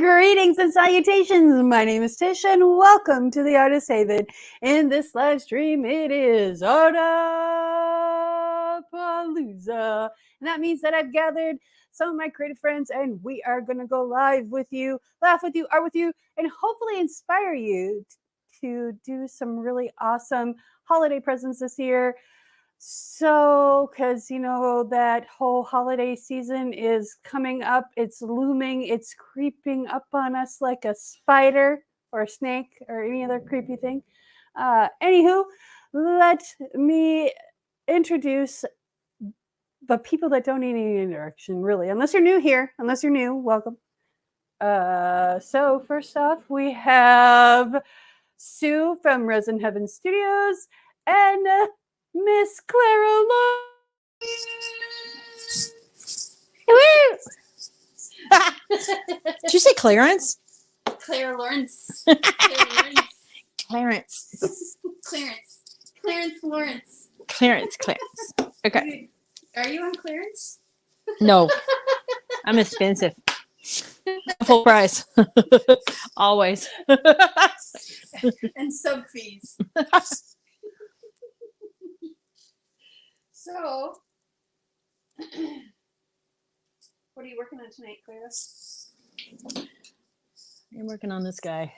Greetings and salutations. My name is Tish and welcome to the Artist Haven. In this live stream, it is Artapalooza. And that means that I've gathered some of my creative friends and we are going to go live with you, laugh with you, art with you, and hopefully inspire you to do some really awesome holiday presents this year. So, because you know that whole holiday season is coming up, it's looming, it's creeping up on us like a spider or a snake or any other creepy thing. Anywho, let me introduce the people that don't need any introduction, really. Unless you're new here, welcome. So first off, we have Sue from Resin Heaven Studios and Miss Clara Did you say Clarence? Claire Lawrence. Clarence. Clarence Lawrence. Clarence. Okay. Are you on clearance? No. I'm expensive. Full price. Always. And sub fees. So, what are you working on tonight, Clara? I'm working on this guy.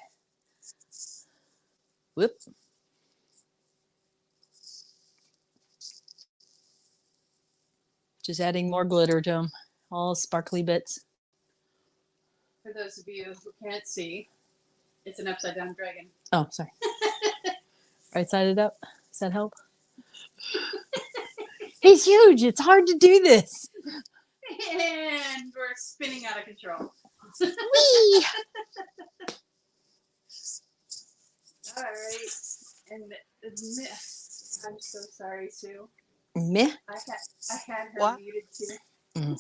Whoop. Just adding more glitter to him. All sparkly bits. For those of you who can't see, it's an upside down dragon. Oh, sorry. Right sided up. Does that help? He's huge. It's hard to do this. And we're spinning out of control. Whee! All right. And I'm so sorry, Sue. Meh. I had her What? muted too.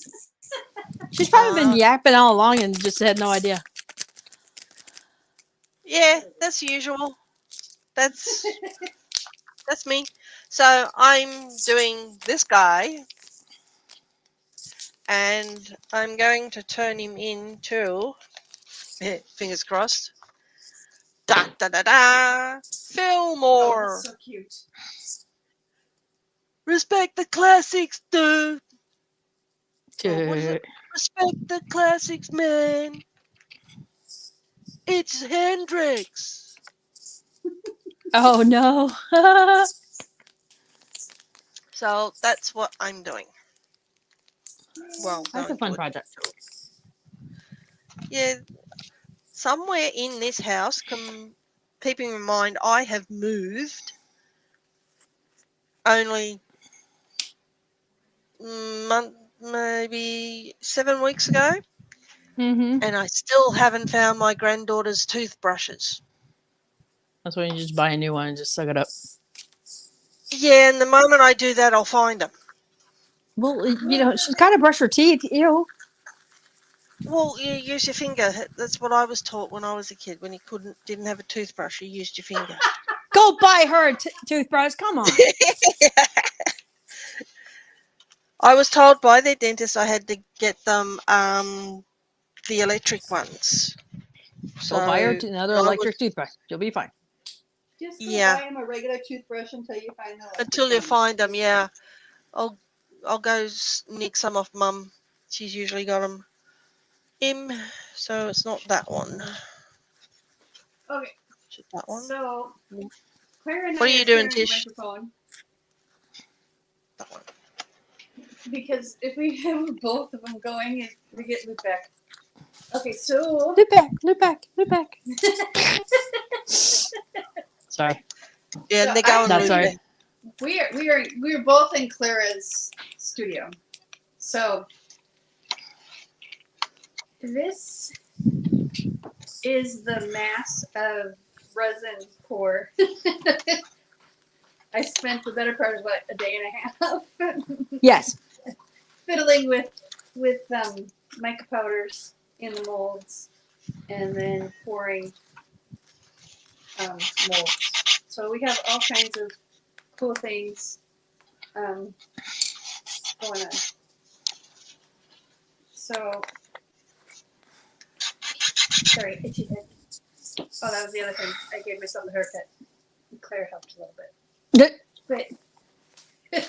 She's probably been yapping all along and just had no idea. Yeah, that's usual. That's me. So I'm doing this guy, and I'm going to turn him into, fingers crossed, da da da da, Fillmore. Oh, that's so cute. Respect the classics, dude. Oh, what is it? Respect the classics, man. It's Hendrix. Oh no. So that's what I'm doing. Well, That's a going fun to. project. Yeah, somewhere in this house, keeping in mind I have moved only maybe 7 weeks ago, Mm-hmm. and I still haven't found my granddaughter's toothbrushes. That's when you just buy a new one and just suck it up. Yeah, and the moment I do that, I'll find them. Well, you know, she's got to brush her teeth. Ew. Well, you use your finger. That's what I was taught when I was a kid. When you didn't have a toothbrush, you used your finger. Go buy her a toothbrush. Come on. I was told by their dentist I had to get them the electric ones. So buy her another electric toothbrush. You'll be fine. Just go Yeah. buy him a regular toothbrush until you find the Until you find them, yeah. I'll go nick some off Mum. She's usually got them. So it's not that one. Okay. Is it that one? So, Claire and What I are you doing, sharing a Tish? microphone That one. because if we have both of them going, we get looped back. Okay, so Loop back. Sorry. Yeah, So and they're going That's loop sorry. back. we're both in Clara's studio. So this is the mass of resin pour. I spent the better part of a day and a half Yes. fiddling with mica powders in the molds and then pouring molds. So we have all kinds of cool things going on. So Sorry, itchy head. Oh, that was the other thing. I gave myself a haircut. Claire helped a little bit. But A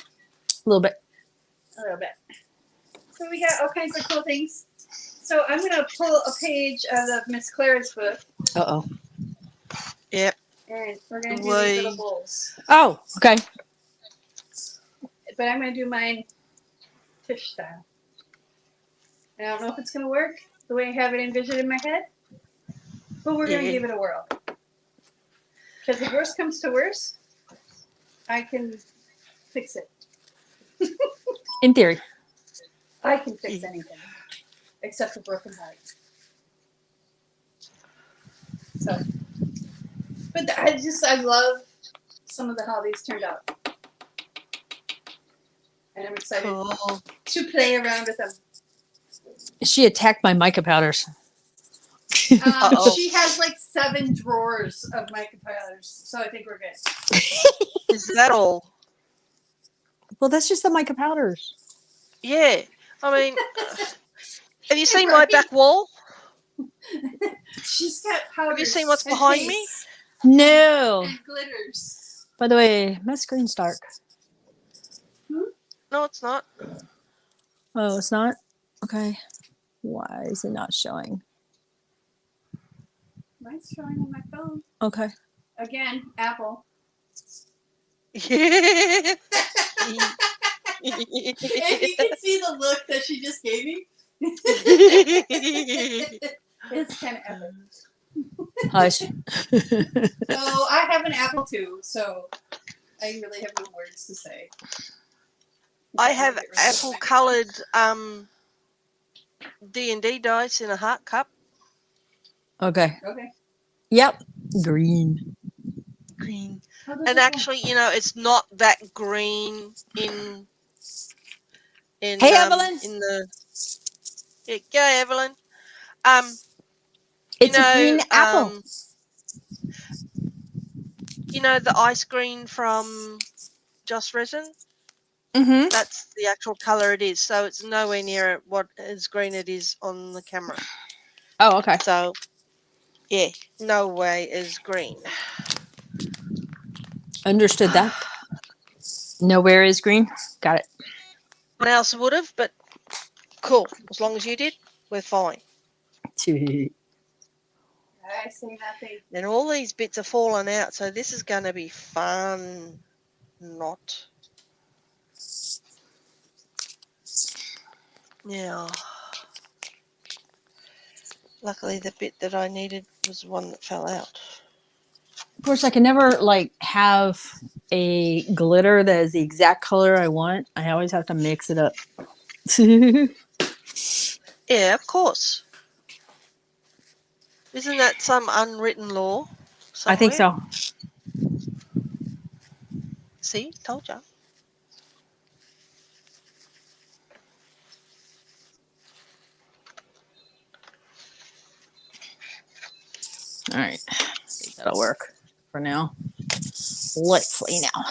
little bit. a little bit. So we got all kinds of cool things. So I'm going to pull a page out of Miss Claire's book, Uh-oh. Yep. and we're going to do these little bowls. Oh, okay. But I'm going to do mine Tish style. I don't know if it's going to work the way I have it envisioned in my head, but we're going to give it a whirl. Because if worst comes to worst, I can fix it. In theory. I can fix anything except a broken heart. So, but I love some of how these turned out, and I'm excited to play around with them. She attacked my mica powders. She has like 7 drawers of mica powders, so I think we're good. Is that all? Well, that's just the mica powders. Yeah. I mean, have you seen my back wall? She's got powders. Have you seen what's behind me? No. And glitters. By the way, my screen's dark. No, it's not. Oh, it's not? Okay. Why is it not showing? Mine's showing on my phone. Okay. Again, Apple. Yeah. If you can see the look that she just gave me, it's kind of epic. Hush. So I have an Apple too, so I really have no words to say. I have apple-coloured D&D dice in a heart cup. Okay. Okay. Yep. Green. Green. How does And it actually, you know, it's not that green in Hey, Evelyn. in the go Evelyn. It's a green apple. You know the ice green from Just Resin? Mm-hmm. That's the actual colour it is. So it's nowhere near what as green it is on the camera. Oh, okay. So yeah, no way is green. Understood that. Nowhere is green. Got it. Someone else would have, but cool. As long as you did, we're fine. I say nothing. And all these bits are falling out, so this is going to be fun. Not. Now, luckily the bit that I needed was one that fell out. Of course, I can never like have a glitter that is the exact color I want. I always have to mix it up. Yeah, of course. Isn't that some unwritten law? I think so. See, told ya. All right. I think that'll work for now. Let's see now.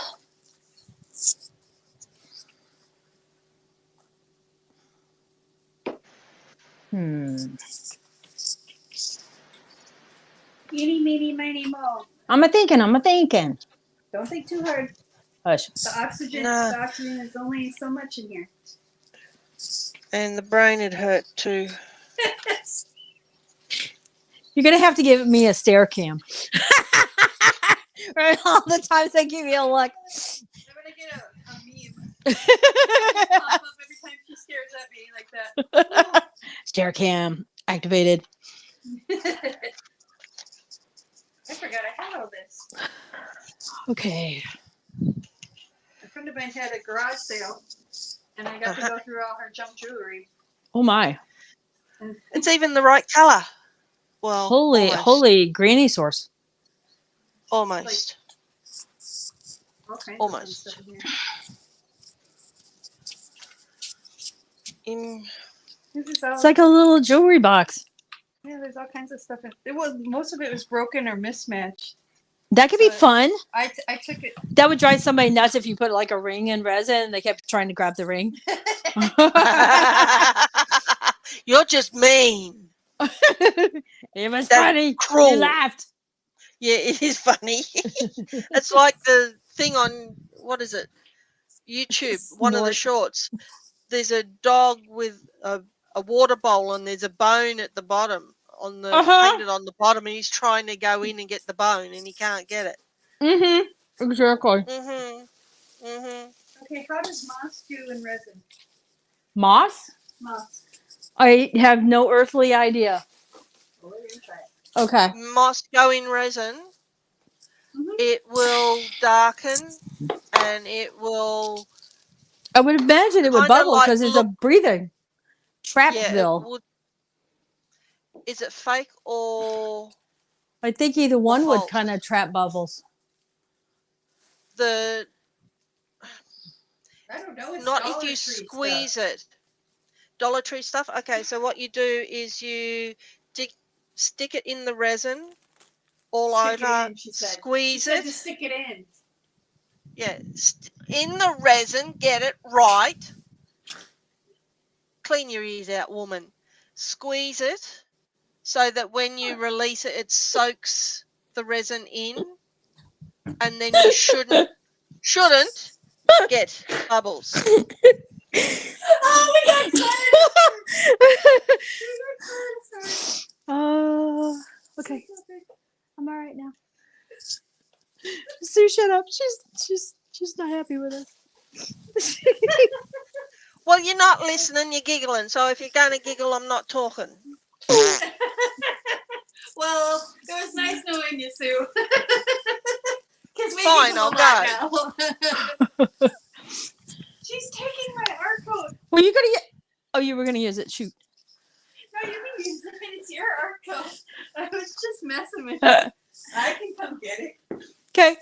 Eeny, meeny, miny, mo. I'm a thinking. Don't think too hard. Hush. The oxygen is only so much in here. And the brain had hurt too. You're going to have to give me a stare cam. Right, all the times I give you a look. I'm going to get a meme. Pop up every time she stares at me like that. Stare cam activated. I forgot I had all this. Okay. A friend of mine had a garage sale, and I got to go through all her junk jewelry. Oh my. It's even the right colour. Well, holy granny source. Almost. Okay. Almost. It's like a little jewelry box. Yeah, there's all kinds of stuff. Most of it was broken or mismatched. That could be fun. I took it. That would drive somebody nuts if you put like a ring in resin and they kept trying to grab the ring. You're just mean. It was That's funny. cruel. You laughed. Yeah, it is funny. It's like the thing on, what is it? YouTube, one of the Snort. shorts. There's a dog with a water bowl and there's a bone at the bottom on the painted on the bottom, and he's trying to go in and get the bone and he can't get it. Exactly. Okay, how does moss do in resin? Moss? Moss. I have no earthly idea. Well, we're gonna try it. Okay. Moss go in resin. It will darken and it will I would imagine it would kind of bubble like because it's a look. breathing. Yeah, it Trapville. would. Is it fake or I think either one would false? kind of trap bubbles. The I don't know. It's not Dollar if you Tree squeeze stuff. it. Dollar Tree stuff. Okay, so what you do is you stick it in the resin all Stick over. it in, she said. Squeeze She said it. to stick it in. Yeah, in the resin. Get it right. Clean your ears out, woman. Squeeze it so that when you release it, it soaks the resin in, and then you shouldn't get bubbles. Oh, we got excited! Oh, okay. I'm all right now. Sue, shut up. She's not happy with us. Well, you're not listening, you're giggling. So if you're going to giggle, I'm not talking. Well, it was nice knowing you, Sue. Because we Fine, giggle I'll a lot go. now. She's taking my art code. Well, you're gonna get. Oh, you were gonna use it. Shoot. No, you can use it. It's your art code. I was just messing with you. I can come get it. Okay.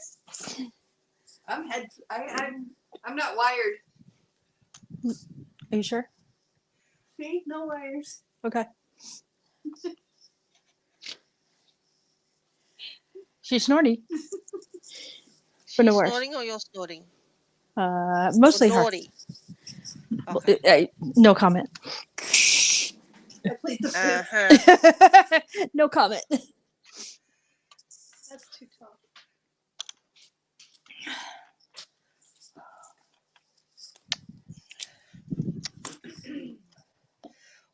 I'm not wired. Are you sure? See, no wires. Okay. She's snorty. She's no worries. snorting or you're snorting? Mostly or her. naughty? Okay. No comment. I played the fifth. No comment. That's too tough.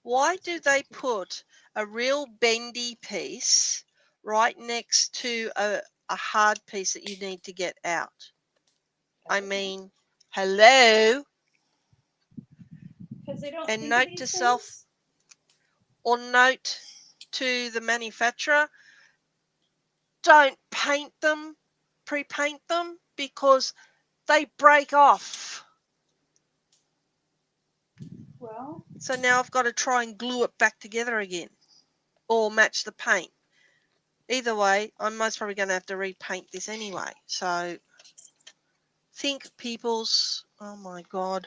Why do they put a real bendy piece right next to a hard piece that you need to get out? I mean, hello. Because they don't And think note of to these self, things? or note to the manufacturer, don't paint them, pre-paint them, because they break off. Well, So now I've got to try and glue it back together again or match the paint. Either way, I'm most probably going to have to repaint this anyway. So think, peoples. Oh my God.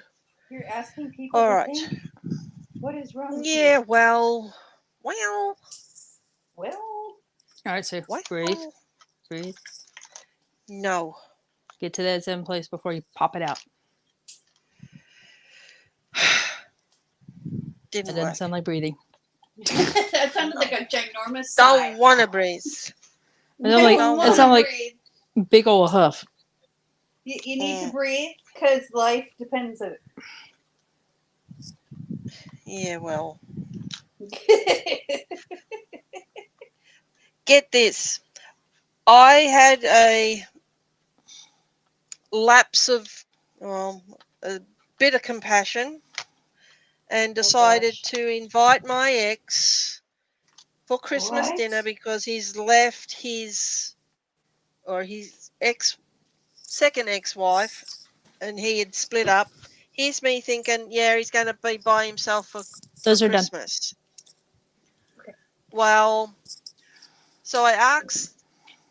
you're asking people All to right. think? What is wrong with you? Yeah, well. Well, All right, Sue. Well. Breathe. Breathe. No. Get to that Zen place before you pop it out. Didn't That doesn't work. sound like breathing. that sounded like a ginormous sigh. Don't want to breathe. It sounded like breathe. big old huff. You need to breathe because life depends on Yeah, well. it. Get this. I had a lapse of, a bit of compassion and decided to invite my ex for Christmas dinner because he's left his second ex-wife and he had split up. Here's me thinking, yeah, he's going to be by himself for Those are done. Christmas. Okay. Well, so I asked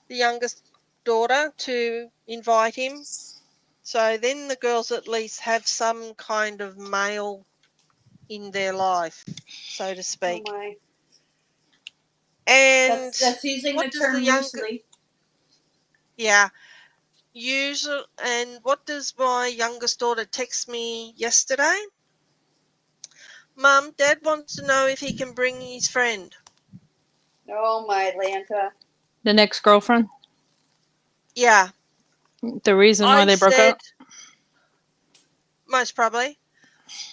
the youngest daughter to invite him. So then the girls at least have some kind of male in their life, so to speak. Oh my. And that's using the term loosely. Yeah. Usually, and what does my youngest daughter text me yesterday? Mum, Dad wants to know if he can bring his friend. Oh my Lanta. The next girlfriend? Yeah. The reason why I they broke said, up? most probably,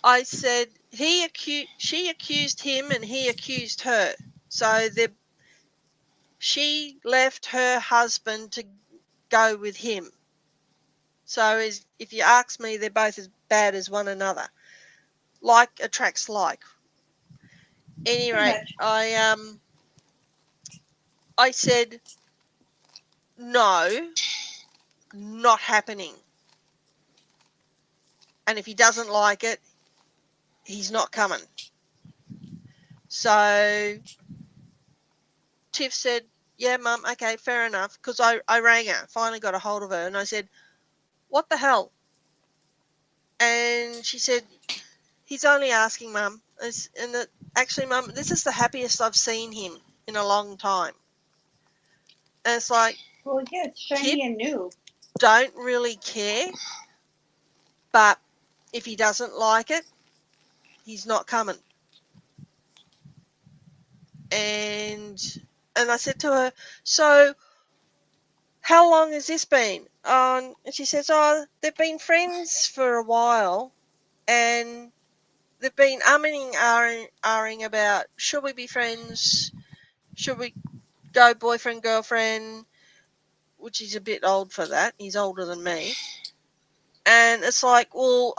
I said she accused him and he accused her. So she left her husband to go with him. So if you ask me, they're both as bad as one another. Like attracts like. Anyway, much. I said no, not happening. And if he doesn't like it, he's not coming. So Tiff said, yeah, Mum, okay, fair enough. Because I rang her, finally got a hold of her, and I said, what the hell? And she said, he's only asking, Mum. Actually, Mum, this is the happiest I've seen him in a long time. And it's like, Well, yeah, it's shiny Tiff, and new. don't really care. But if he doesn't like it, he's not coming. And I said to her, so how long has this been? And she says, oh, they've been friends for a while, and they've been umming, ahhing about, should we be friends? Should we go boyfriend, girlfriend? Which is a bit old for that. He's older than me. And it's like, well,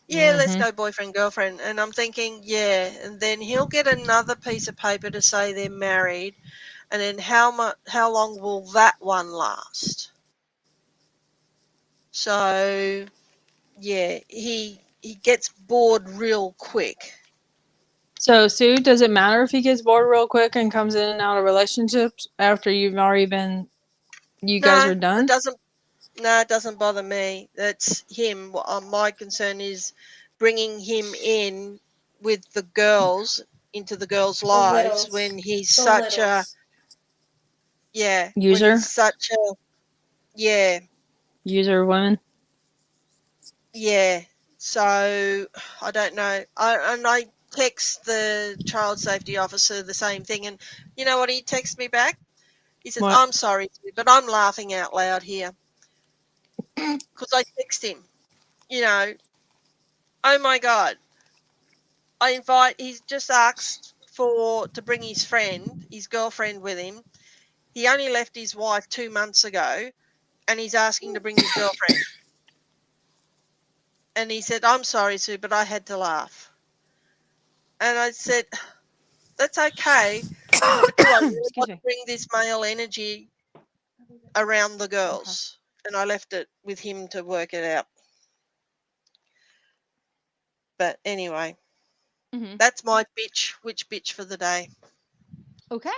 yeah, let's go boyfriend, girlfriend. And I'm thinking, yeah. And then he'll get another piece of paper to say they're married. And then how long will that one last? So, yeah, he gets bored real quick. So, Sue, does it matter if he gets bored real quick and comes in and out of relationships after you guys are done? It doesn't bother me. That's him. My concern is bringing him in with the girls into the girls' lives when he's such a when User? he's such a User of women? yeah. So I don't know. I text the child safety officer the same thing, and you know what he texted me back? He said, What? "I'm sorry, but I'm laughing out loud here because I text him. You know, oh my god." He's just asked to bring his girlfriend with him. He only left his wife 2 months ago, and he's asking to bring his girlfriend. And he said, I'm sorry, Sue, but I had to laugh. And I said, that's okay. But do I really Excuse want to me. bring this male energy around the girls? Okay. And I left it with him to work it out. But anyway, that's my which bitch for the day. Okay.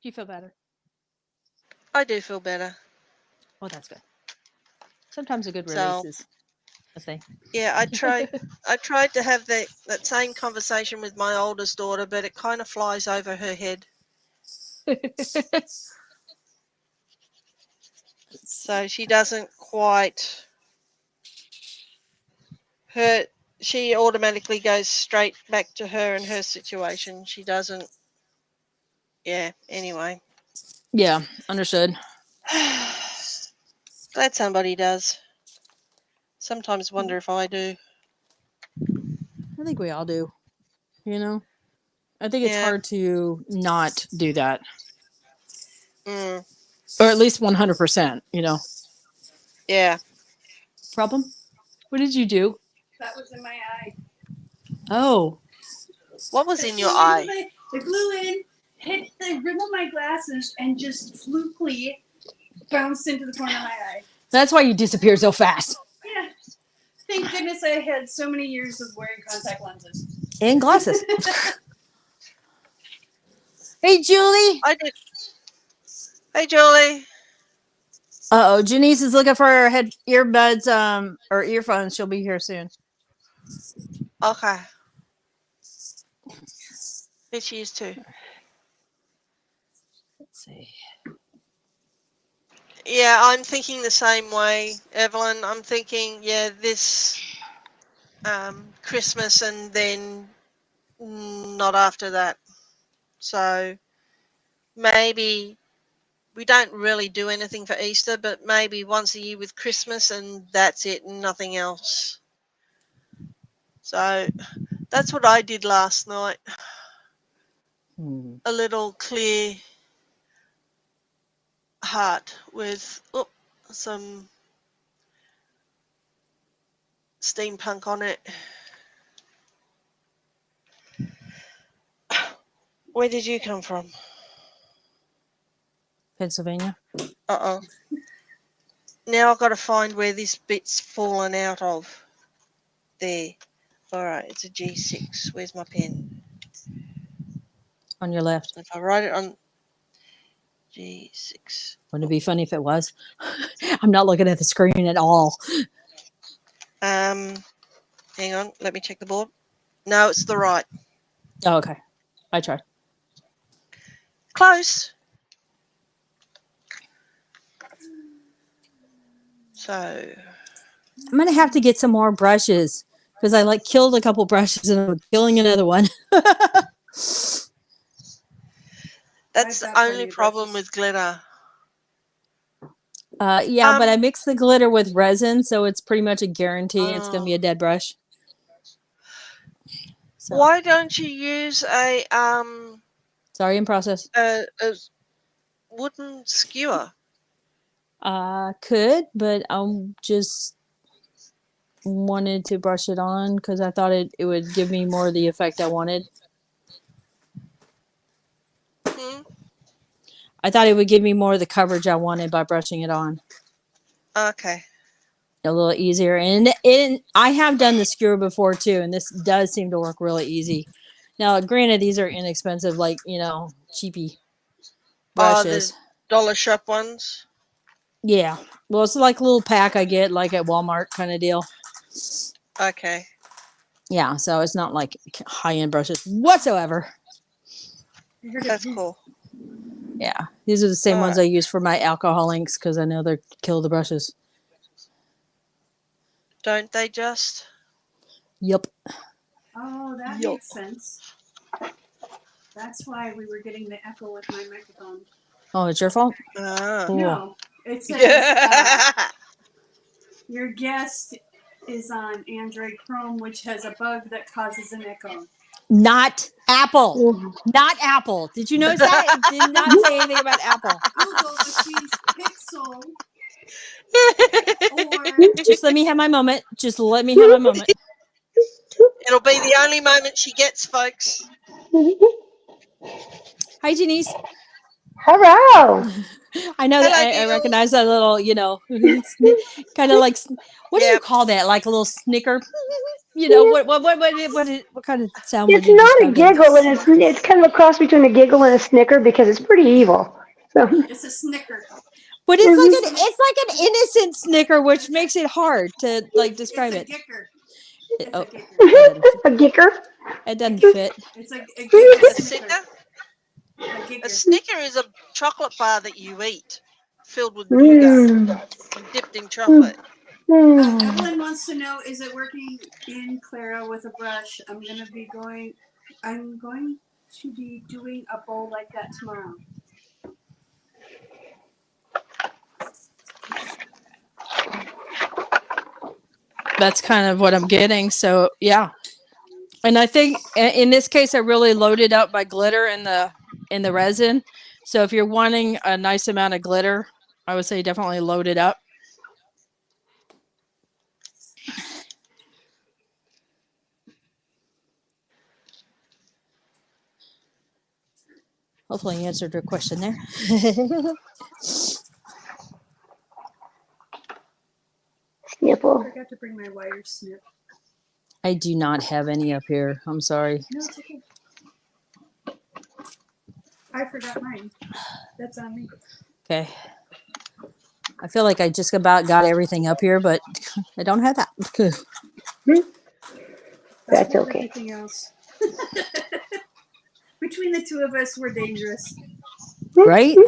Do you feel better? I do feel better. Oh, that's good. Sometimes a good So, release is a thing. Yeah, I tried to have that same conversation with my oldest daughter, but it kind of flies over her head. So she doesn't quite she automatically goes straight back to her and her situation. She doesn't anyway. Yeah, understood. Glad somebody does. Sometimes wonder if I do. I think we all do. You know? I think it's hard to not do that. Mm. Or at least 100%, you know? Yeah. Problem? What did you do? That was in my eye. Oh. What was in your eye? It flew in, hit the rim of my glasses, and just flukily bounced into the corner of my eye. That's why you disappear so fast. Yeah. Thank goodness I had so many years of wearing contact lenses. And glasses. Hey, Julie. I did. Hey, Julie. Uh-oh, Janice is looking for her earbuds, or earphones. She'll be here soon. Okay. Here she is too. Let's see. Yeah, I'm thinking the same way, Evelyn. I'm thinking, this Christmas and then not after that. So maybe we don't really do anything for Easter, but maybe once a year with Christmas, and that's it, and nothing else. So that's what I did last night. A little clear heart with some steampunk on it. Where did you come from? Pennsylvania. Now I've got to find where this bit's fallen out of. There. All right, it's a G6. Where's my pen? On your left. If I write it on G6. Wouldn't it be funny if it was? I'm not looking at the screen at all. Hang on, let me check the board. No, it's the right. Oh, okay. I tried. Close. So I'm gonna have to get some more brushes because I killed a couple brushes and I'm killing another one. that's the only problem with glitter. Yeah, but I mixed the glitter with resin, so it's pretty much a guarantee it's gonna be a dead brush. So. Why don't you use a Sorry, in process. A wooden skewer? Could, but I just wanted to brush it on because I thought it would give me more of the effect I wanted. I thought it would give me more of the coverage I wanted by brushing it on. Okay. A little easier. And I have done the skewer before too, and this does seem to work really easy. Now, granted, these are inexpensive, cheapy brushes. The dollar shop ones? Yeah. Well, it's like a little pack I get like at Walmart kind of deal. Okay. Yeah, so it's not like high-end brushes whatsoever. That's cool. Yeah, these are the same ones I use for my alcohol inks because I know they're kill the brushes. Don't they just? Yep. Oh, that makes sense. That's why we were getting the echo with my microphone. Oh, it's your fault? Cool. No, it says your guest is on Android Chrome, which has a bug that causes an echo. Not Apple. Not Apple. Did you notice that? It did not say anything about Apple. Google machines Pixel. Just let me have my moment. Just let me have my moment. It'll be the only moment she gets, folks. Hi, Janice. Hello. I know that I recognize that little, kind of like, what do you call that? Like a little snicker? What kind of sound would you describe? It's not a giggle, and it's kind of a cross between a giggle and a snicker because it's pretty evil. So it's a snicker. But it's like an innocent snicker, which makes it hard to describe it. It's a gicker. A gicker? It doesn't fit. It's a snicker. A snicker is a chocolate bar that you eat, filled with nougat and dipped in chocolate. Evelyn wants to know: is it working in Clara with a brush? I'm going to be doing a bowl like that tomorrow. That's kind of what I'm getting. So yeah, and I think in this case I really loaded up my glitter in the resin. So if you're wanting a nice amount of glitter, I would say definitely load it up. Hopefully I answered your question there. Snipple. I forgot to bring my wire snip. I do not have any up here. I'm sorry. No, it's okay. I forgot mine. That's on me. Okay. I feel like I just about got everything up here, but I don't have that. That's okay. Everything else. Between the two of us, we're dangerous. Right?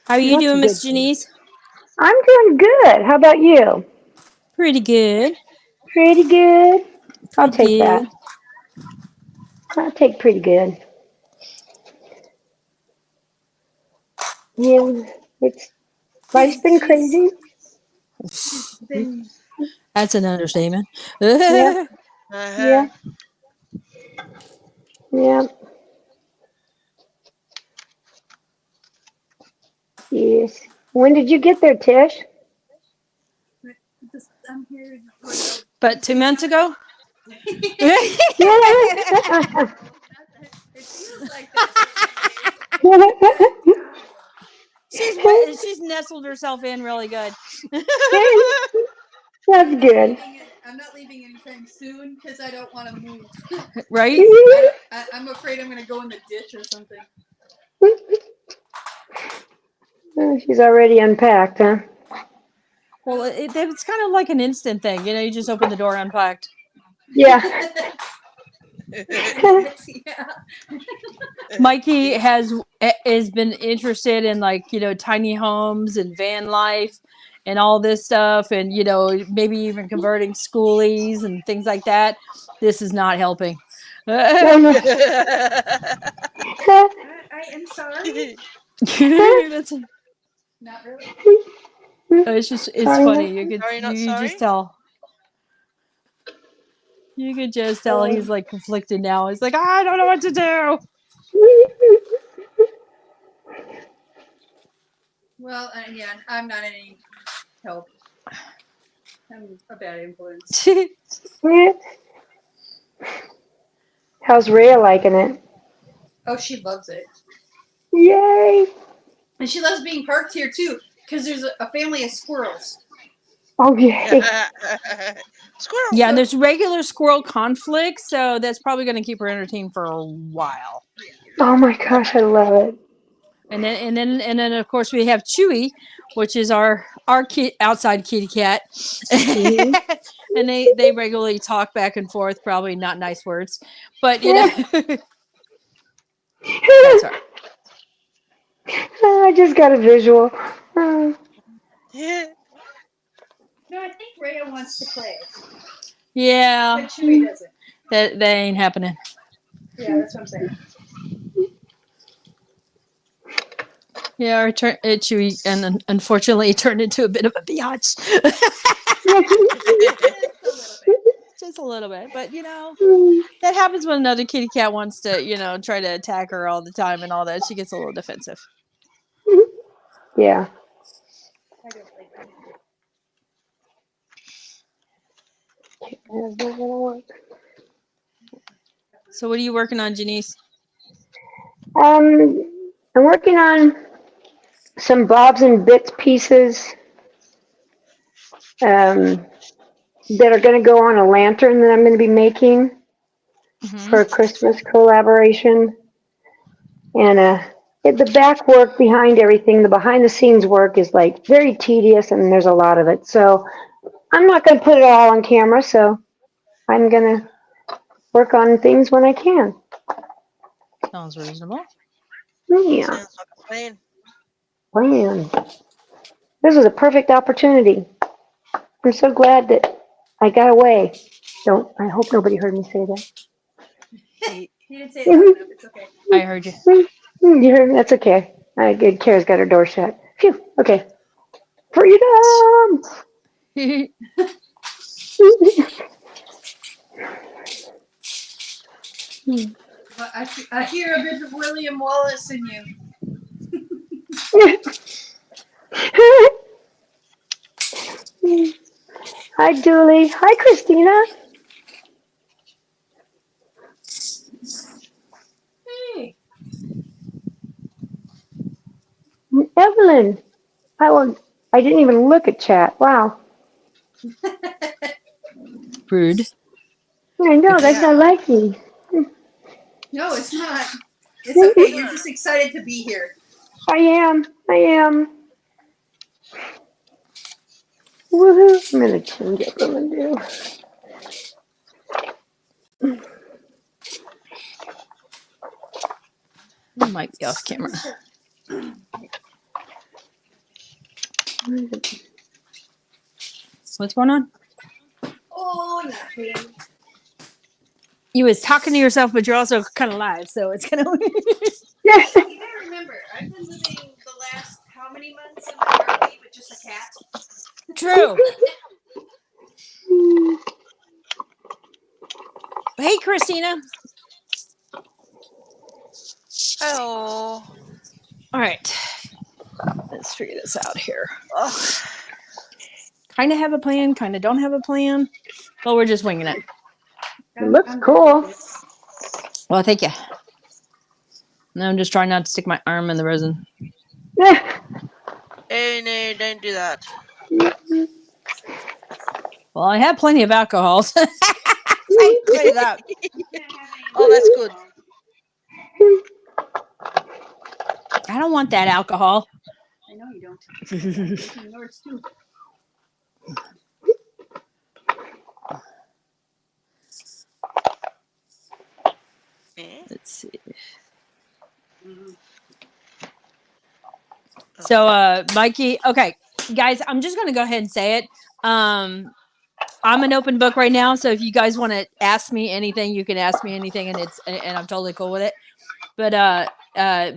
How are you doing, Miss Janice? I'm doing good. How about you? Pretty good. Pretty good. I'll Pretty take that. good. I'll take pretty good. Yeah, it's life's been crazy. Been That's an understatement. Yep, Uh-huh. yeah, yeah, yes. When did you get there, Tish? I'm here. But 2 months ago? Yeah. It feels like that. She's nestled herself in really good. That's good. I'm not leaving anytime soon because I don't want to move. Right? I'm afraid I'm going to go in the ditch or something. She's already unpacked, huh? Well, it's kind of like an instant thing. You know, you just open the door unpacked. Yeah. Yeah. Mikey has been interested in, like, you know, tiny homes and van life and all this stuff, and, you know, maybe even converting schoolies and things like that. This is not helping. Oh, no. I am sorry. That's, Not really. it's Sorry, funny. Mikey. Sorry, not You just sorry. tell. You could just tell he's like conflicted now. He's like, I don't know what to do. Well, yeah, I'm not any help. I'm a bad influence. Yeah. How's Rhea liking it? Oh, she loves it. Yay! And she loves being parked here too because there's a family of squirrels. Oh, yay. Squirrel. Yeah, and there's regular squirrel conflict, so that's probably going to keep her entertained for a while. Oh my gosh, I love it. And then of course we have Chewy, which is our outside kitty cat. Mhm. And they regularly talk back and forth, probably not nice words, but you know. That's right. I just got a visual. Yeah. No, I think Rhea wants to play, Yeah, but Chewie doesn't. that ain't happening. Yeah, that's what I'm saying. Yeah, Chewy, and unfortunately, it turned into a bit of a biatch. Just a little bit, but you know, that happens when another kitty cat wants to, you know, try to attack her all the time and all that. She gets a little defensive. Yeah. I don't like that. So, what are you working on, Janice? I'm working on some bobs and bits pieces that are going to go on a lantern that I'm going to be making for a Christmas collaboration. And the back work behind everything, the behind the scenes work is like very tedious and there's a lot of it. So I'm not going to put it all on camera. So I'm going to work on things when I can. Sounds reasonable. Yeah. Sounds like a plan. Man, this was a perfect opportunity. I'm so glad that I got away. I hope nobody heard me say that. He didn't say it loud enough. It's okay. I heard you. You heard me? That's okay. Good. Kara's got her door shut. Phew. Okay. Freedom. But I hear a bit of William Wallace in you. Hi, Julie. Hi, Christina. Hey. Evelyn. I didn't even look at chat. Wow. Rude. I know. That's not like me. No, it's not. It's okay. You're just excited to be here. I am. Woohoo. I'm going to change up what I'm going to do. You might be off camera. What's going on? Oh, nothing. You was talking to yourself, but you're also kind of live, so it's kind of weird. You gotta remember, I've been living the last how many months in my RV with just a cat? True. Hey, Christina. Oh. All right. Let's figure this out here. Oh. Kind of have a plan, kind of don't have a plan. Well, we're just winging it. It looks cool. Well, thank you. No, I'm just trying not to stick my arm in the resin. Oh, no, don't do that. Well, I have plenty of alcohol. So I can say that. Oh, that's good. I don't want that alcohol. I know you don't. Yours too. Let's see. So, Mikey, okay, guys, I'm just going to go ahead and say it. I'm an open book right now. So if you guys want to ask me anything, you can ask me anything and I'm totally cool with it. But,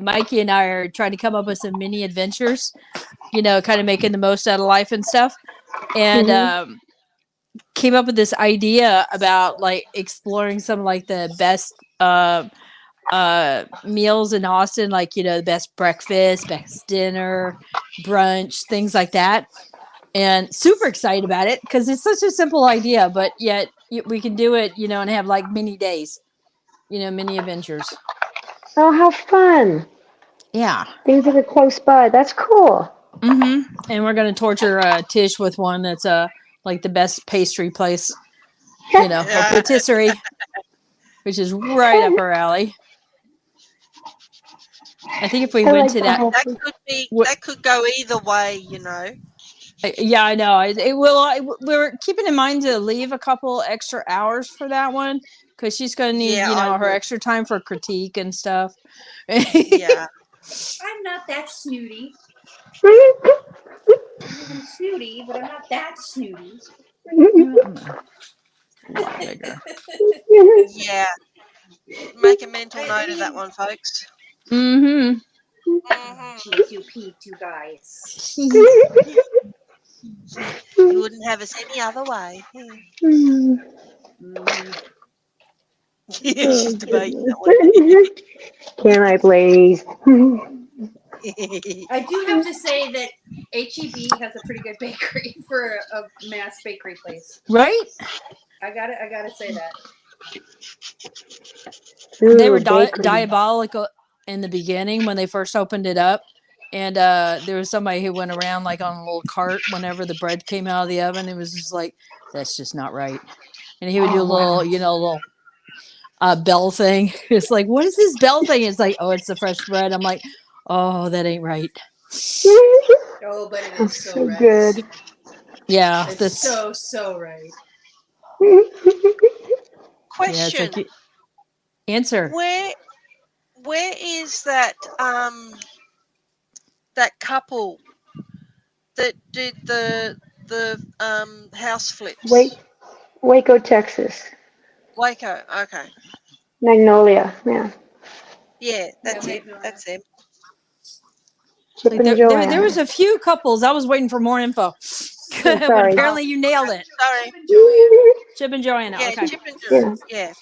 Mikey and I are trying to come up with some mini adventures, you know, kind of making the most out of life and stuff. And, came up with this idea about like exploring some like the best, meals in Austin, like, you know, the best breakfast, best dinner, brunch, things like that. And super excited about it because it's such a simple idea, but yet we can do it, you know, and have like mini days, you know, mini adventures. Oh, how fun. Yeah. Things that are close by. That's cool. Mm-hmm. And we're going to torture Tish with one that's like the best pastry place, you know, a patisserie, which is right up her alley. I think if we went to that, that could go either way, you know. Yeah, I know. It will. We're keeping in mind to leave a couple extra hours for that one because she's going to need, you know, her extra time for critique and stuff. Yeah. I'm not that snooty. I'm snooty, but I'm not that snooty. Yeah. Make a mental note of that one, folks. Mm-hmm. Jeez, you peeved, you guys. You wouldn't have us any other way. She's debating that one. Can I please? I do have to say that HEB has a pretty good bakery for a mass bakery place. Right? I gotta say that. They were diabolical in the beginning when they first opened it up. And there was somebody who went around like on a little cart whenever the bread came out of the oven. It was just like, that's just not right. And he would do a little, you know, little bell thing. It's like, what is this bell thing? It's like, oh, it's the fresh bread. I'm like, oh, that ain't right. Oh, but it is so right. Good. Yeah, it's so right. Question. Yeah, answer. Where is that that couple that did the house flips? Waco, Texas. Waco, okay. Magnolia, yeah. Yeah, that's it. That's it. Chip and Joanne. There was a few couples. I was waiting for more info. But apparently you nailed it. Sorry. Chip and Joanna. Yeah, okay. Chip and Joanna. Yeah.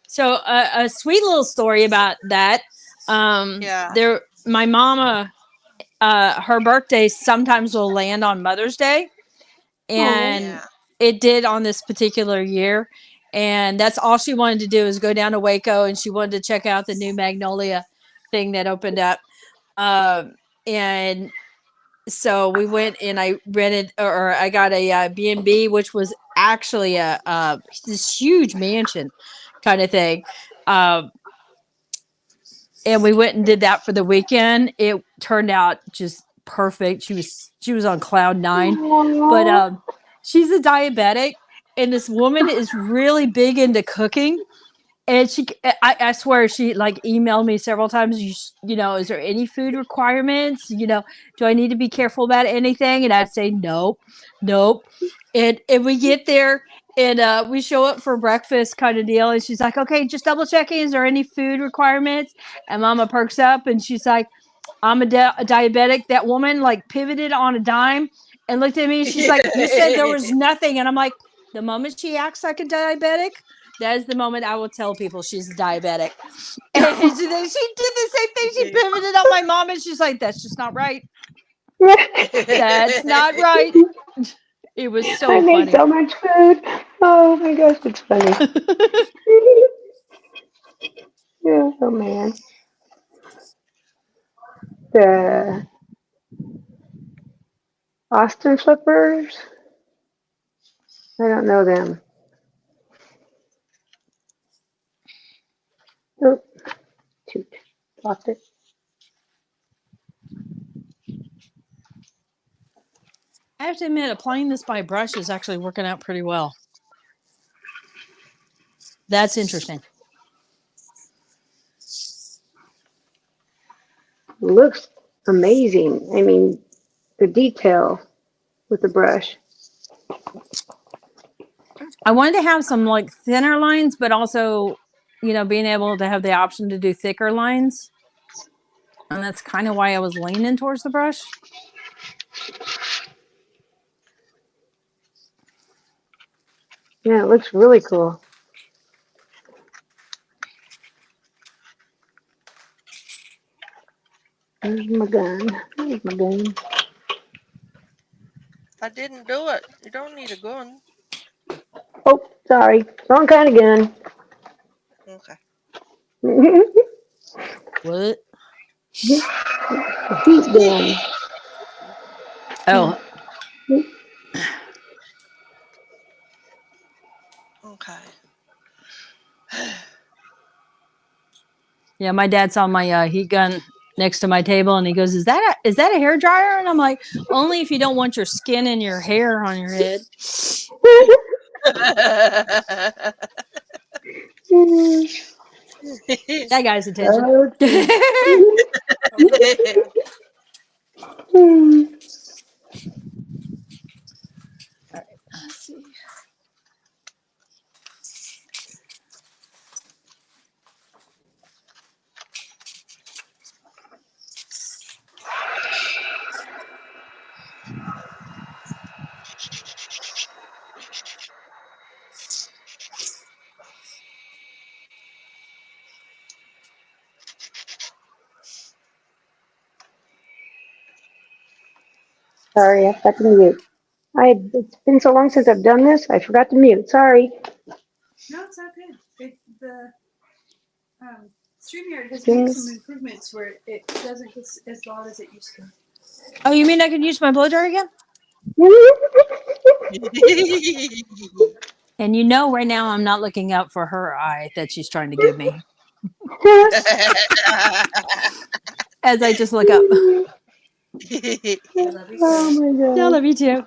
So a sweet little story about that. My mama, her birthday sometimes will land on Mother's Day, and it did on this particular year. And that's all she wanted to do is go down to Waco, and she wanted to check out the new Magnolia thing that opened up. And so we went and I rented, or I got a B&B, which was actually this huge mansion kind of thing. And we went and did that for the weekend. It turned out just perfect. She was on cloud 9, but she's a diabetic, and this woman is really big into cooking. And I swear she like emailed me several times. You know, is there any food requirements? You know, do I need to be careful about anything? And I'd say nope, nope. And we get there and we show up for breakfast kind of deal. And she's like, okay, just double checking. Is there any food requirements? And Mama perks up and she's like, I'm a diabetic. That woman like pivoted on a dime and looked at me. She's like, you said there was nothing. And I'm like, the moment she acts like a diabetic, that is the moment I will tell people she's a diabetic. And she did the same thing. She pivoted on my mom and she's like, that's just not right. That's not right. It was so I made funny. so much food. Oh my gosh, it's funny. Yeah, oh man. The Austin Flippers. I don't know them. Oh, shoot. Lost it. I have to admit, applying this by brush is actually working out pretty well. That's interesting. Looks amazing. I mean, the detail with the brush. I wanted to have some like thinner lines, but also, you know, being able to have the option to do thicker lines. And that's kind of why I was leaning towards the brush. Yeah, it looks really cool. Where's my gun? Where's my gun? I didn't do it. You don't need a gun. Oh, sorry. Wrong kind of gun. Okay. What? Heat gun. Oh, Okay. yeah. My dad saw my heat gun next to my table, and he goes, "Is that a hair dryer?" And I'm like, "Only if you don't want your skin and your hair on your head." That guy's attention. Let's see. Sorry, I forgot to mute. It's been so long since I've done this, I forgot to mute. Sorry. No, it's not good. The StreamYard has made some improvements where it doesn't get as loud as it used to. Oh, you mean I can use my blow dryer again? And you know, right now I'm not looking out for her eye that she's trying to give me. As I just look up. I love you. Oh my I god. love you too.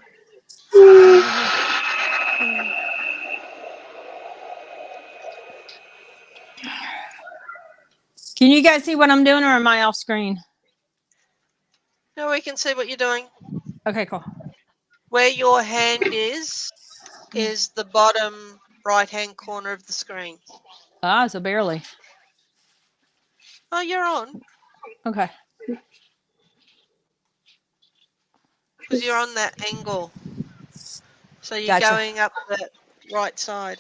Can you guys see what I'm doing, or am I off screen? No, we can see what you're doing. Okay, cool. Where your hand is the bottom right-hand corner of the screen. Ah, so barely. Oh, you're on. Okay. Because you're on that angle. So you're Gotcha. going up the right side.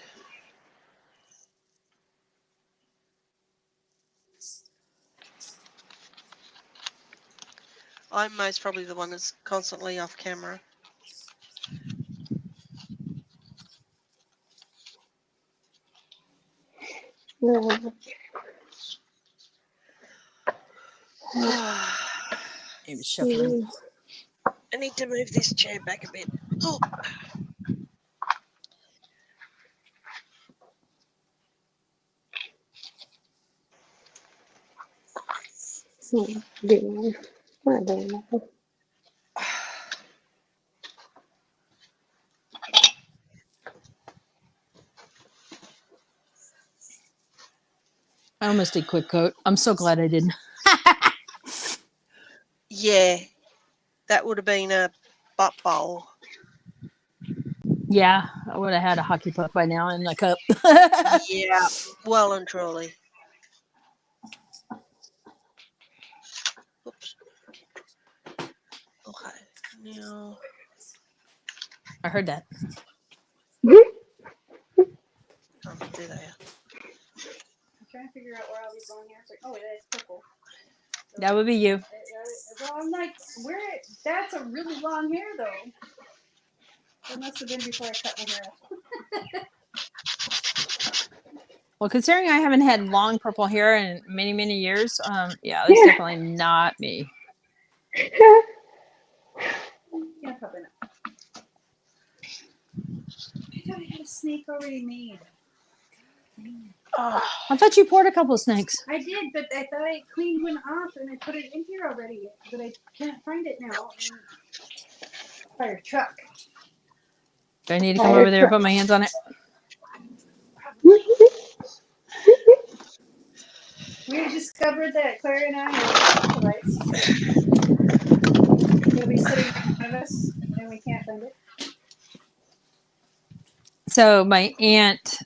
I'm most probably the one that's constantly off camera. Maybe shuffling. I need to move this chair back a bit. Oh. I almost did quick coat. I'm so glad I didn't. Yeah, that would have been a butt bowl. Yeah, I would have had a hockey puck by now in the cup. Yeah, well and truly. Oops. Okay, now. I heard that. Oh, there they are. I'm trying to figure out where all these long hairs are. Oh, that's purple. That would be you. Well, I'm like, where? That's a really long hair, though. That must have been before I cut my hair off. Well, considering I haven't had long purple hair in many, many years, yeah, that's definitely not me. Yeah, probably not. I thought I had a snake already made. Oh, I thought you poured a couple of snakes. I did, but I thought I cleaned one off and I put it in here already, but I can't find it now. Fire truck. Do I need to come over there and put my hands on it? We discovered that Claire and I are troglodytes. It'll be sitting in front of us and we can't find it. So my aunt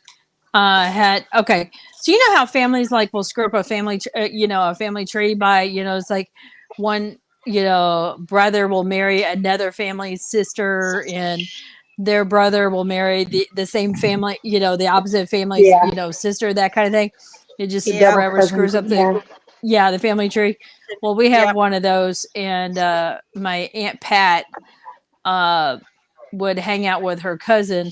had, okay. So you know how families like will screw up a family, a family tree by, it's like one, brother will marry another family's sister and their brother will marry the same family, the opposite family's, sister, that kind of thing. It just forever screws up the family tree. Well, we have one of those, and my Aunt Pat would hang out with her cousin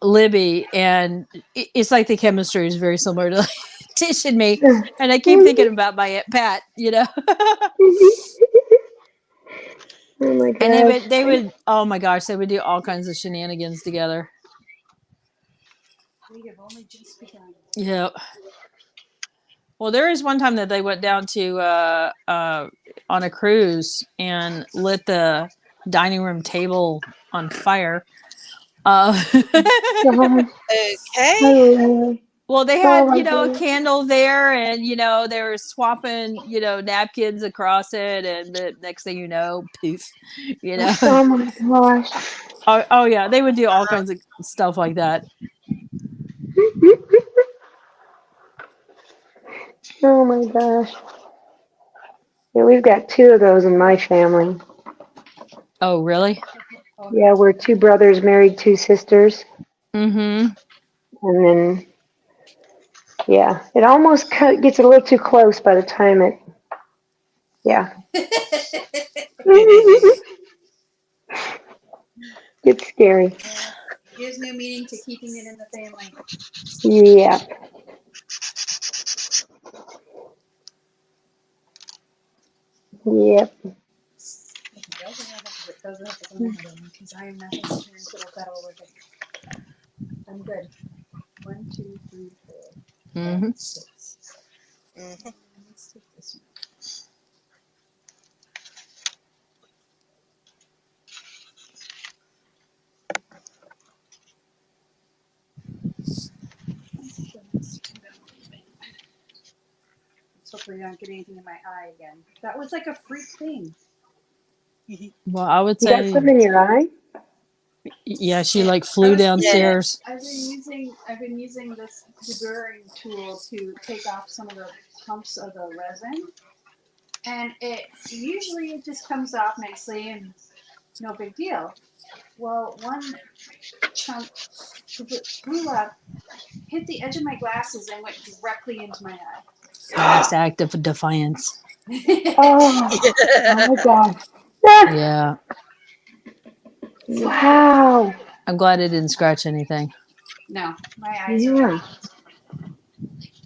Libby, and it's like the chemistry is very similar to Tish and me, and I keep thinking about my Aunt Pat, Oh my gosh. And they would oh my gosh, they would do all kinds of shenanigans together. We have only just begun. Yep. Well, there is one time that they went down to on a cruise and lit the dining room table on fire. Okay. Well, they had, a candle there, and they were swapping, napkins across it, and the next thing you know, poof, Oh my gosh. Oh yeah, they would do all kinds of stuff like that. Oh my gosh. Yeah, we've got 2 of those in my family. Oh, really? Yeah, we're 2 brothers married 2 sisters. Mm-hmm. And then, yeah, it almost gets a little too close by the time it, It's scary. Gives new meaning to keeping it in the family. Yeah. Yep. Because I am not going to turn to battle with it. I'm good. 1, 2, 3, 4. Mm-hmm. 6. Mm-hmm. Let's take this one. Let's hopefully not get anything in my eye again. That was like a freak thing. Well, I would You say, got something in your eye? yeah, she like flew downstairs. I've been using this deburring tool to take off some of the clumps of the resin, and it just comes off nicely and no big deal. Well, one chunk flew up, hit the edge of my glasses, and went directly into my eye. Last act of defiance. Oh my God. Yeah. Wow. I'm glad it didn't scratch anything. No, my eyes are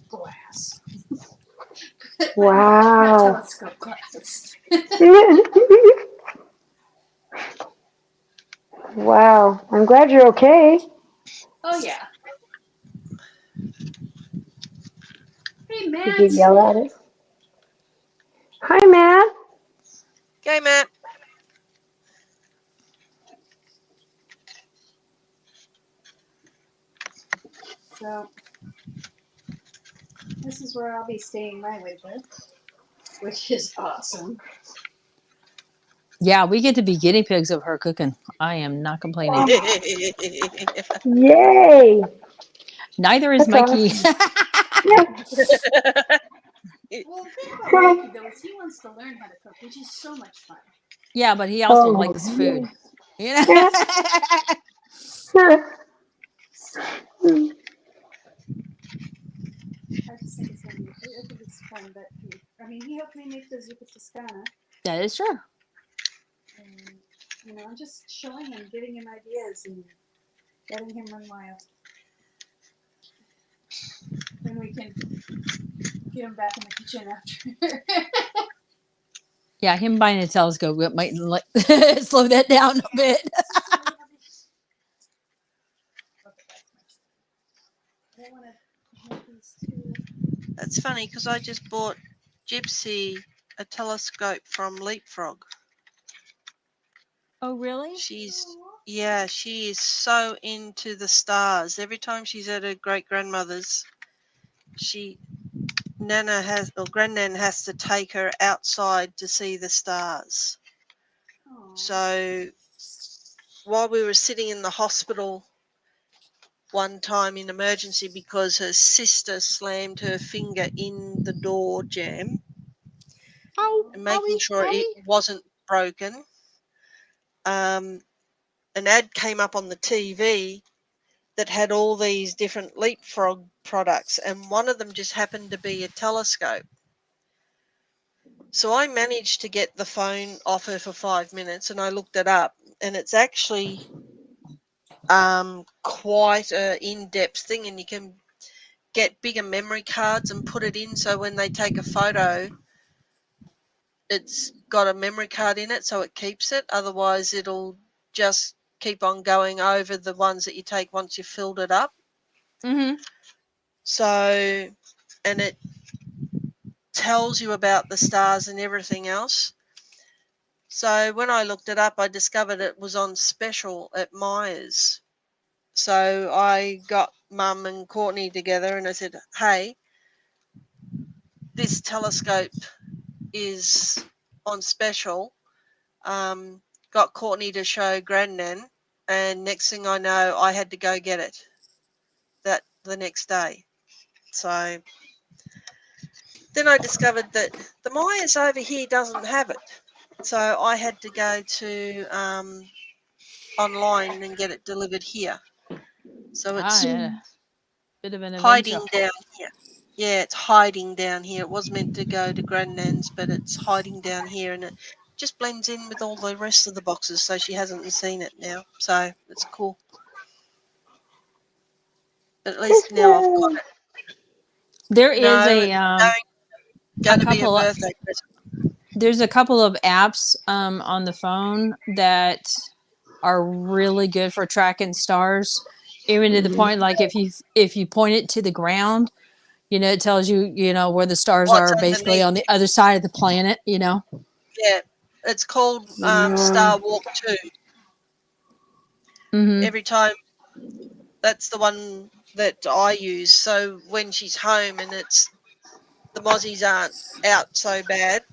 glass. Wow. Telescope glass. Wow. I'm glad you're okay. Oh yeah. Hey Matt. Did you yell at it? Hi, Matt. Okay, Matt. So This is where I'll be staying my winter, which is awesome. Yeah, we get to be guinea pigs of her cooking. I am not complaining. Yay! Neither is That's Mikey. awesome. Yeah. Well, the thing about Mikey, though, is he wants to learn how to cook, which is so much fun. Yeah, but he also Oh, likes food. You know? yeah. I just think it's going to be, I think it's fun, but I mean, he helped me make the zuppa toscana. That is true. And, you know, I'm just showing him, giving him ideas, and letting him run wild. Then we can get him back in the kitchen after. Yeah, him buying a telescope might slow that down a bit. That's funny because I just bought Gypsy a telescope from Leapfrog. Oh, really? She is so into the stars. Every time she's at her great grandmother's, Grandnan has to take her outside to see the stars. Aww. So while we were sitting in the hospital one time in emergency because her sister slammed her finger in the door jamb and making sure it wasn't broken, an ad came up on the TV that had all these different Leapfrog products, and one of them just happened to be a telescope. So I managed to get the phone off her for 5 minutes, and I looked it up, and it's actually quite an in-depth thing, and you can get bigger memory cards and put it in, so when they take a photo, it's got a memory card in it, so it keeps it. Otherwise, it'll just keep on going over the ones that you take once you've filled it up. Mm-hmm. So, and it tells you about the stars and everything else. So when I looked it up, I discovered it was on special at Myers. So I got Mum and Courtney together and I said, hey, this telescope is on special. Got Courtney to show Grandnan, and next thing I know, I had to go get it the next day. So then I discovered that the Myers over here doesn't have it. So I had to go to online and get it delivered here. So it's Bit of an hiding adventure. down here. Yeah, it's hiding down here. It was meant to go to Grandnan's, but it's hiding down here, and it just blends in with all the rest of the boxes, so she hasn't seen it now. So it's cool. But at least now I've got it. There is No, a going to be a birthday present. There's a couple of apps on the phone that are really good for tracking stars, even to the point like if you point it to the ground, you know, it tells you, you know, where the stars What's are basically underneath. on the other side of the planet, you know. Yeah, it's called Star Walk 2. Mm-hmm. Every time, that's the one that I use. So when she's home and the mozzies aren't out so bad,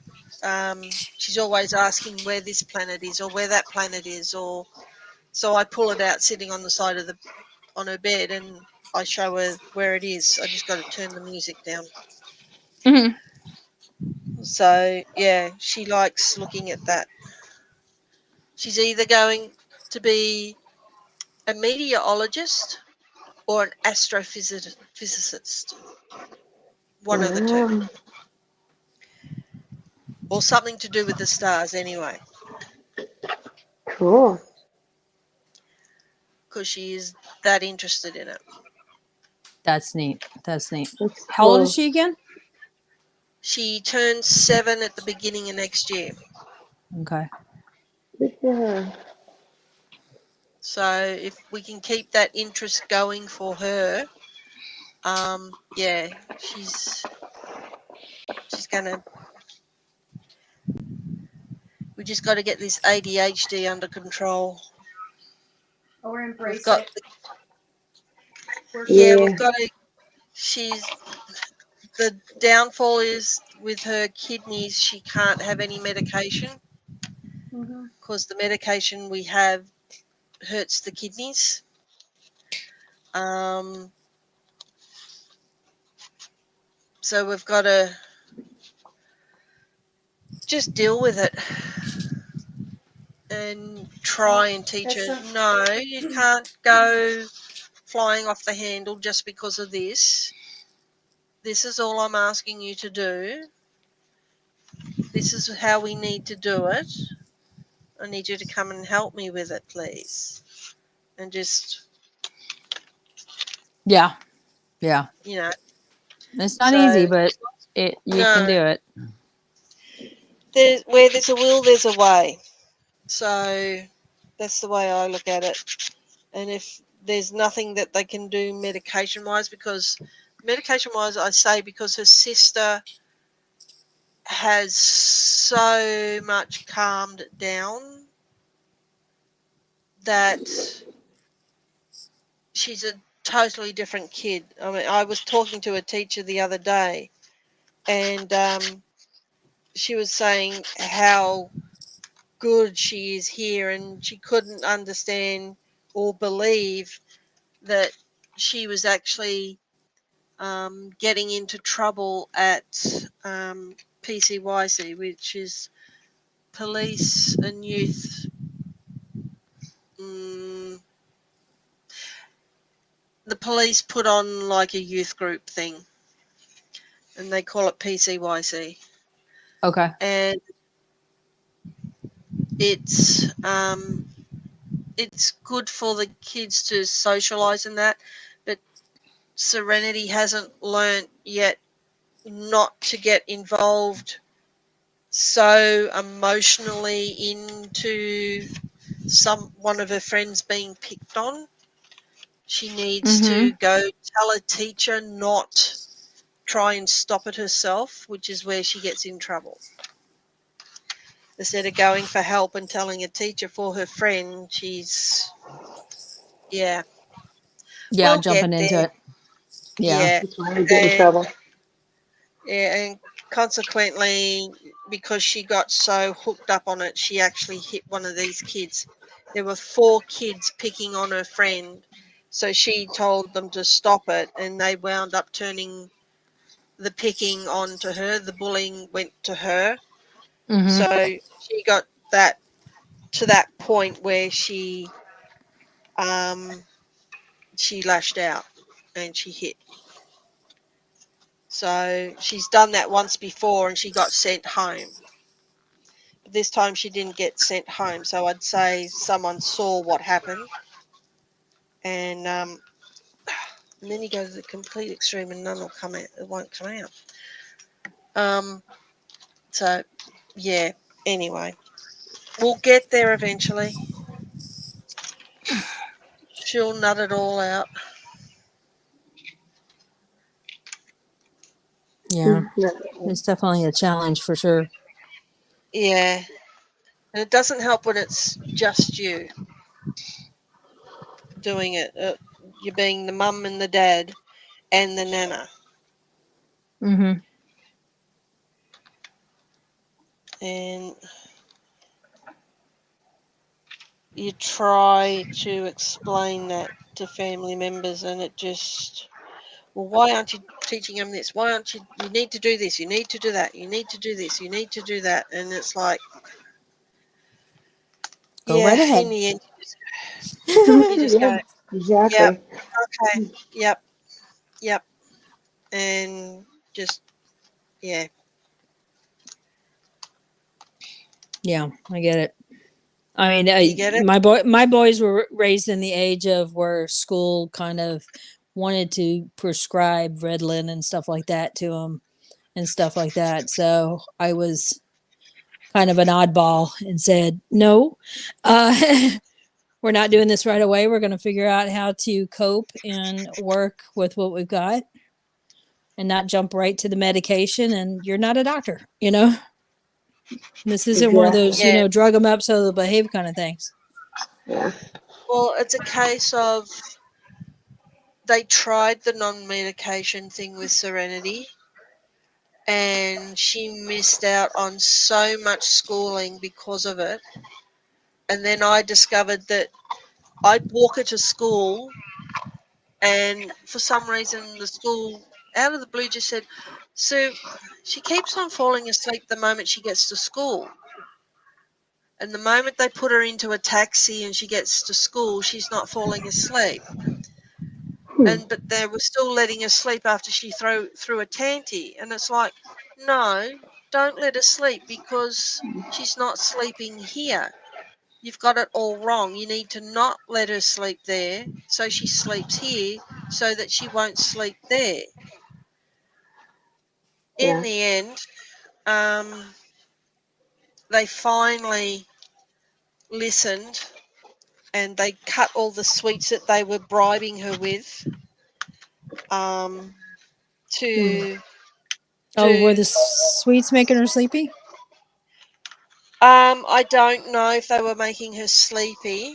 she's always asking where this planet is or where that planet is, or so I pull it out sitting on the side of on her bed and I show her where it is. I just got to turn the music down. Mm-hmm. So yeah, she likes looking at that. She's either going to be a meteorologist or an astrophysicist. One of the two. Or something to do with the stars anyway. Cool. Because she is that interested in it. That's neat. That's neat. That's How cool. old is she again? She turns 7 at the beginning of next year. Okay. Good for her. So if we can keep that interest going for her, yeah, she's gonna. We just got to get this ADHD under control. Or embrace We've got it. yeah, we've got to. She's the downfall is with her kidneys, she can't have any medication because the medication we have hurts the kidneys. So we've got to just deal with it and try and teach her, no, you can't go flying off the handle just because of this. This is all I'm asking you to do. This is how we need to do it. I need you to come and help me with it, please. And just, Yeah. you know. It's not easy, but you can do it. Where there's a will, there's a way. So that's the way I look at it. And if there's nothing that they can do medication-wise, because medication-wise, I say because her sister has so much calmed down that she's a totally different kid. I mean, I was talking to a teacher the other day, and she was saying how good she is here, and she couldn't understand or believe that she was actually getting into trouble at PCYC, which is Police and Youth. The police put on like a youth group thing, and they call it PCYC. Okay. And it's good for the kids to socialize in that, but Serenity hasn't learnt yet not to get involved so emotionally into one of her friends being picked on. She needs to go tell a teacher, not try and stop it herself, which is where she gets in trouble. Instead of going for help and telling a teacher for her friend, she's we'll jumping into it. That's why I get in trouble. Yeah, and consequently, because she got so hooked up on it, she actually hit one of these kids. There were 4 kids picking on her friend, so she told them to stop it, and they wound up turning the picking onto her. The bullying went to her. So she got that to that point where she lashed out and she hit. So she's done that once before, and she got sent home. This time she didn't get sent home, so I'd say someone saw what happened, and then you go to the complete extreme, and none will come out. It won't come out. So yeah. Anyway, we'll get there eventually. She'll nut it all out. Yeah, it's definitely a challenge for sure. Yeah, and it doesn't help when it's just you doing it. You being the mum and the dad and the nana. And you try to explain that to family members, and it just, well, why aren't you teaching them this? Why aren't you need to do this, you need to do that, you need to do this, you need to do that. And it's like, Go right ahead. In the end, you just go, exactly. yep, okay, and just, yeah, I get it. I mean, you get it? my boys were raised in the age of where school kind of wanted to prescribe Ritalin and stuff like that to them and stuff like that. So I was kind of an oddball and said, no, we're not doing this right away. We're going to figure out how to cope and work with what we've got and not jump right to the medication. And you're not a doctor, This isn't one of those, drug them up so they'll behave kind of things. Yeah. Well, it's a case of they tried the non-medication thing with Serenity, and she missed out on so much schooling because of it. And then I discovered that I'd walk her to school, and for some reason the school, out of the blue, just said, "Sue, she keeps on falling asleep the moment she gets to school. And the moment they put her into a taxi and she gets to school, she's not falling asleep." But they were still letting her sleep after she threw a tanty. And it's like, no, don't let her sleep because she's not sleeping here. You've got it all wrong. You need to not let her sleep there so she sleeps here so that she won't sleep there. In Yeah. the end, they finally listened and they cut all the sweets that they were bribing her with to Oh, were the sweets making her sleepy? I don't know if they were making her sleepy,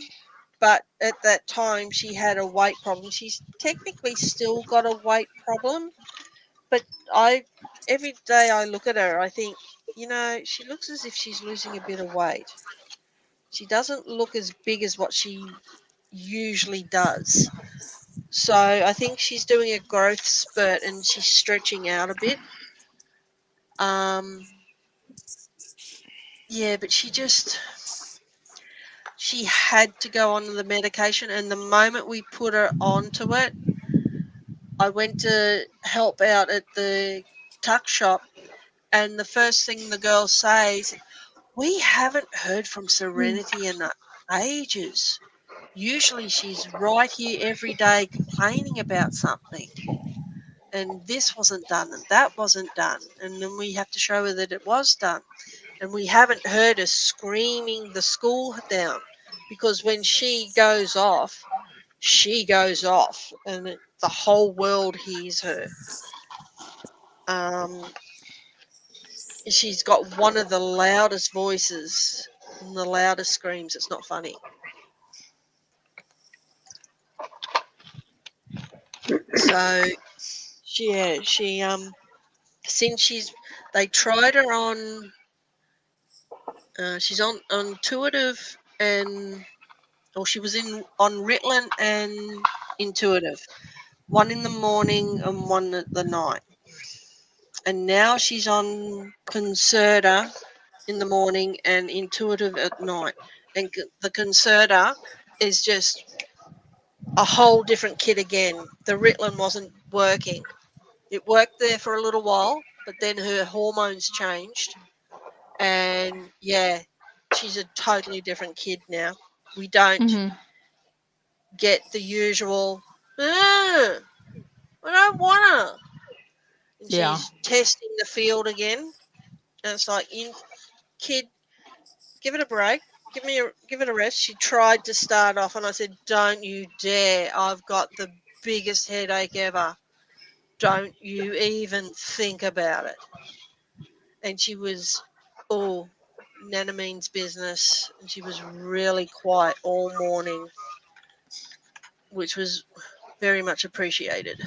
but at that time she had a weight problem. She's technically still got a weight problem, but every day I look at her, I think, she looks as if she's losing a bit of weight. She doesn't look as big as what she usually does. So I think she's doing a growth spurt and she's stretching out a bit. Yeah, but she had to go on the medication, and the moment we put her onto it, I went to help out at the tuck shop, and the first thing the girl says, "We haven't heard from Serenity in ages. Usually she's right here every day complaining about something. And this wasn't done and that wasn't done." And then we have to show her that it was done. And we haven't heard her screaming the school down, because when she goes off, and the whole world hears her. She's got one of the loudest voices and the loudest screams. It's not funny. So, since they tried her on, she's on intuitive she was on Ritalin and intuitive, one in the morning and one at the night. And now she's on Concerta in the morning and intuitive at night. And the Concerta is just a whole different kid again. The Ritalin wasn't working. It worked there for a little while, but then her hormones changed. And yeah, she's a totally different kid now. We don't get the usual, I don't want to. And Yeah. she's testing the field again. And it's like, kid, give it a break. Give it a rest. She tried to start off, and I said, "Don't you dare! I've got the biggest headache ever. Don't you even think about it." And she was, Nana means business, and she was really quiet all morning, which was very much appreciated.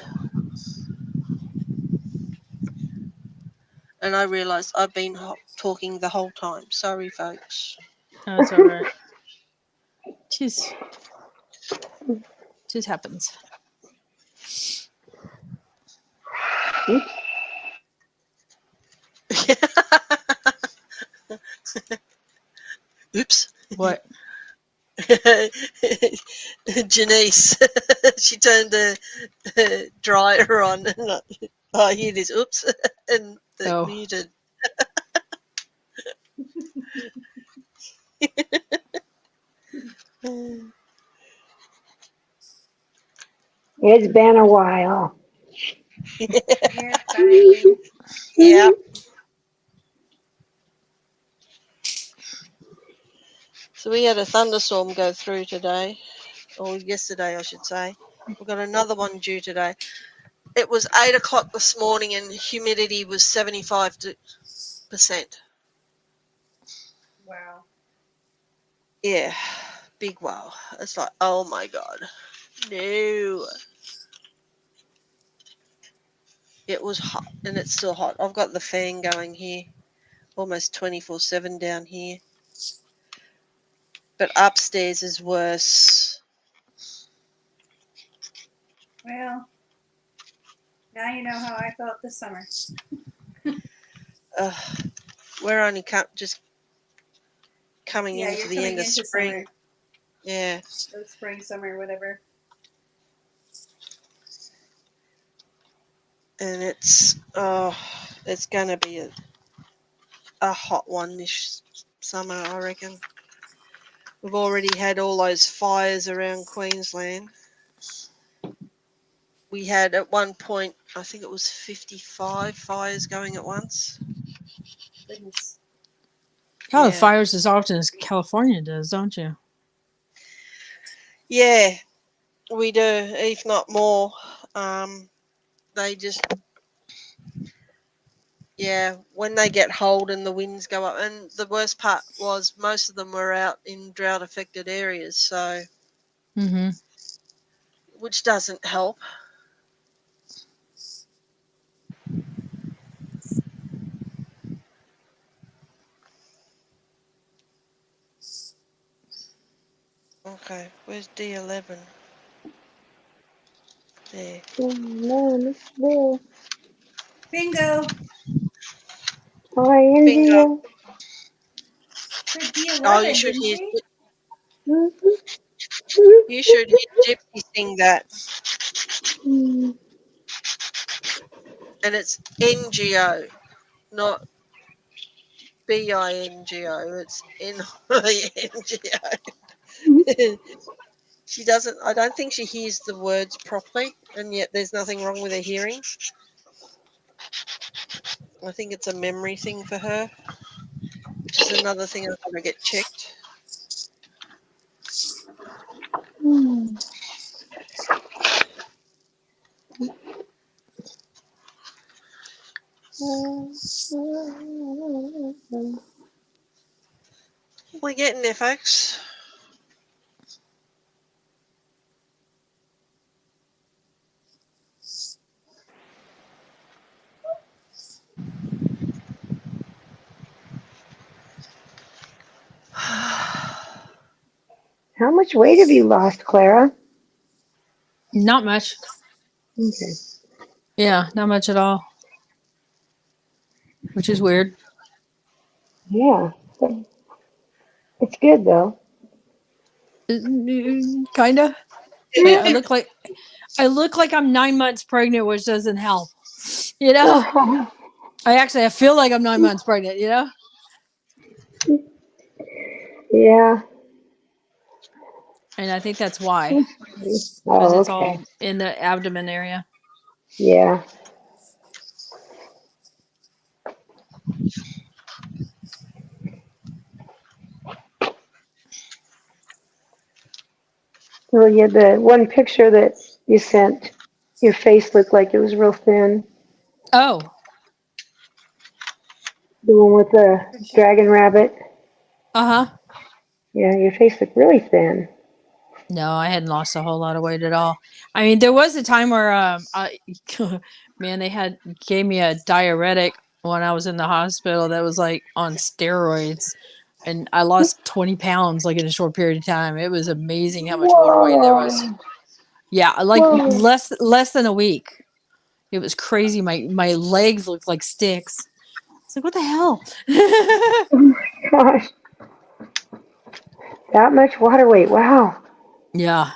And I realized I've been talking the whole time. Sorry, folks. That's all right. Just happens. Oops. What? Janice, she turned the dryer on, and I hear this, oops, and muted. It's been a while. Yeah, finally. Yeah. So we had a thunderstorm go through today, or yesterday, I should say. We've got another one due today. It was 8 o'clock this morning, and humidity was 75%. Wow. Yeah, big wow. It's like, oh my God, no. It was hot, and it's still hot. I've got the fan going here, almost 24/7 down here. But upstairs is worse. Well, now you know how I felt this summer. We're only just coming Yeah, into you're the coming end of into spring. summer. Yeah. So spring, summer, whatever. And it's going to be a hot one this summer, I reckon. We've already had all those fires around Queensland. We had at one point, I think it was 55 fires going at once. Goodness. You have Yeah. fires as often as California does, don't you? Yeah, we do, if not more. They just, when they get hold and the winds go up. And the worst part was most of them were out in drought affected areas, so which doesn't help. Okay, where's D11? There. Oh, no, it's there. Bingo. Hi, Bingo. Angie. Said D11, Oh, you should didn't hear. she? You should hear Gypsy sing that, and it's NGO, not BINGO. It's NGO. She doesn't. I don't think she hears the words properly, and yet there's nothing wrong with her hearing. I think it's a memory thing for her, which is another thing I've got to get checked. We're getting there, folks. How much weight have you lost, Clara? Not much. Okay. Yeah, not much at all. Which is weird. Yeah. It's good, though. Kinda. I look like I'm 9 months pregnant, which doesn't help. You know? I feel like I'm 9 months pregnant, you know? Yeah. And I think that's why. Because Oh, it's okay. all in the abdomen area. Yeah. Well, yeah, the one picture that you sent, your face looked like it was real thin. Oh. The one with the dragon rabbit. Uh-huh. Yeah, your face looked really thin. No, I hadn't lost a whole lot of weight at all. I mean, there was a time where, man, they gave me a diuretic when I was in the hospital that was like on steroids, and I lost 20 pounds like in a short period of time. It was amazing how much water weight there was. Yeah, like less than a week. It was crazy. My legs looked like sticks. It's like, what the hell? Gosh. That much water weight. Wow. Yeah.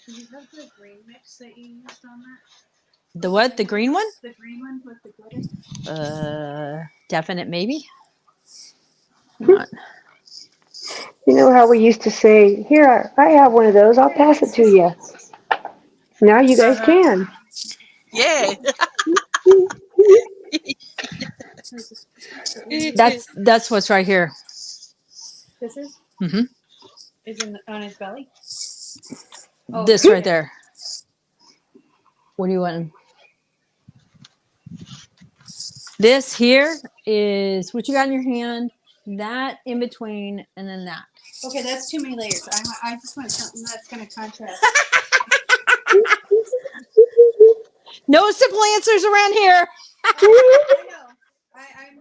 Do you have the green mix that you used on that? The what? The green one? The green one with the glitter? Definite maybe. Hang on. You know how we used to say, here, I have one of those. I'll pass it to you. Now you guys can. Yeah. That's what's right here. This is? Mm-hmm. Is on his belly? Oh, This okay. right there. What do you want? This here is what you got in your hand. That in between, and then that. Okay, that's too many layers. I just want something that's going to contrast. No simple answers around here. I know. I'm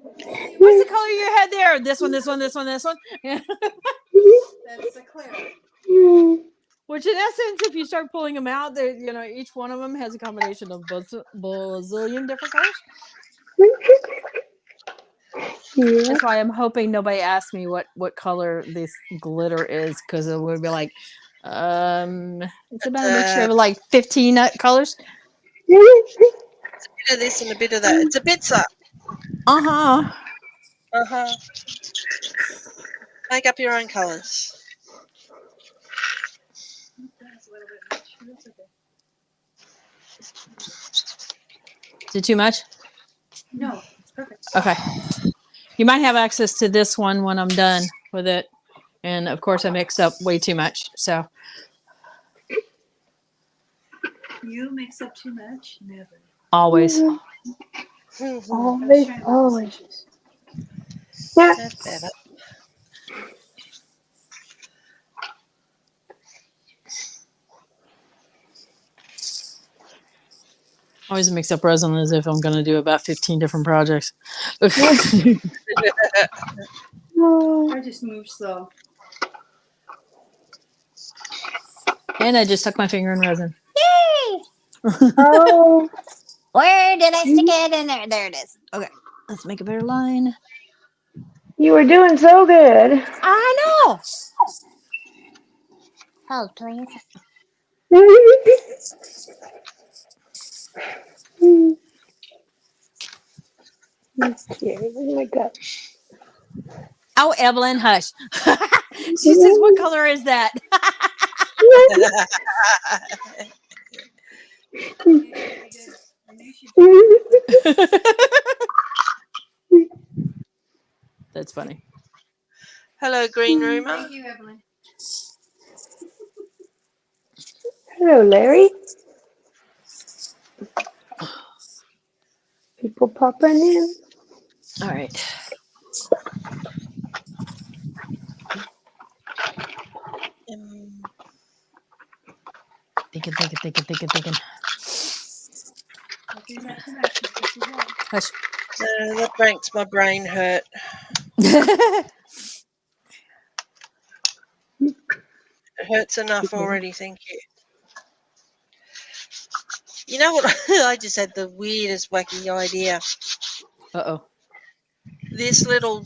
What's the color of your head there? This one, this one, this one, this one. That's a clear. Which, in essence, if you start pulling them out, each one of them has a combination of bazillion different colors. Yeah. That's why I'm hoping nobody asks me what color this glitter is, because it would be like, it's about a mixture of like 15 colors. A bit of this and a bit of that. It's a bitsa. Uh-huh. Uh-huh. Make up your own colours. Is it too much? No, it's perfect. Okay. You might have access to this one when I'm done with it. And of course I mix up way too much. So You mix up too much? Never. always. Always, always. Yeah. That's better. Always mix up resin as if I'm going to do about 15 different projects. I just move slow. And I just stuck my finger in resin. Yay! Oh, Where did I stick it in there? There it is. Okay. Let's make a better line. you were doing so good. I know. Help, please. Okay, oh my God. Oh, Evelyn, hush. She says, what color is that? That's funny. Hello, Green Roomer. Thank you, Evelyn. Hello, Larry. People popping in. All right. Thinking. Hush. That makes my brain hurt. It hurts enough already, thank you. You know what? I just had the weirdest, wacky idea. Uh-oh. This little,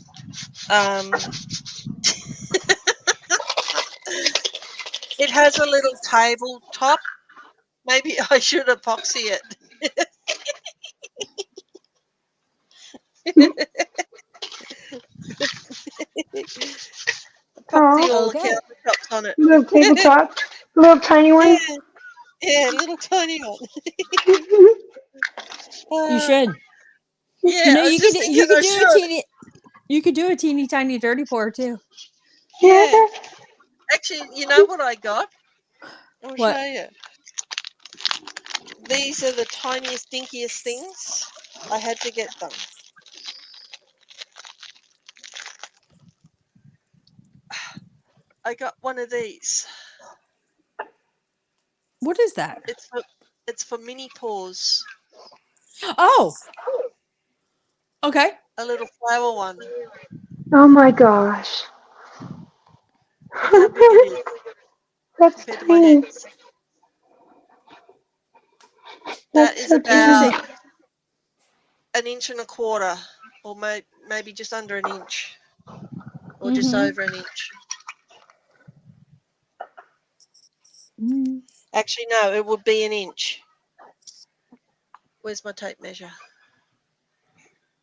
it has a little tabletop. Maybe I should epoxy it. Epoxy all the Okay. countertops on it. Little tabletop, little tiny one. Yeah, little tiny one. You should. Yeah, I was just thinking I should. You could do a teeny tiny dirty pour too. Yeah. Actually, you know what I got? I'll What? show you. These are the tiniest, dinkiest things. I had to get them. I got one of these. What is that? It's for mini pours. Oh. Okay. A little flower one. Oh my gosh. Look how big it is That's compared to my tiny. hands. That That's is so tiny. about 1.25 inches, or maybe just under an inch, or just over an inch. Actually, no, it would be 1 inch. Where's my tape measure?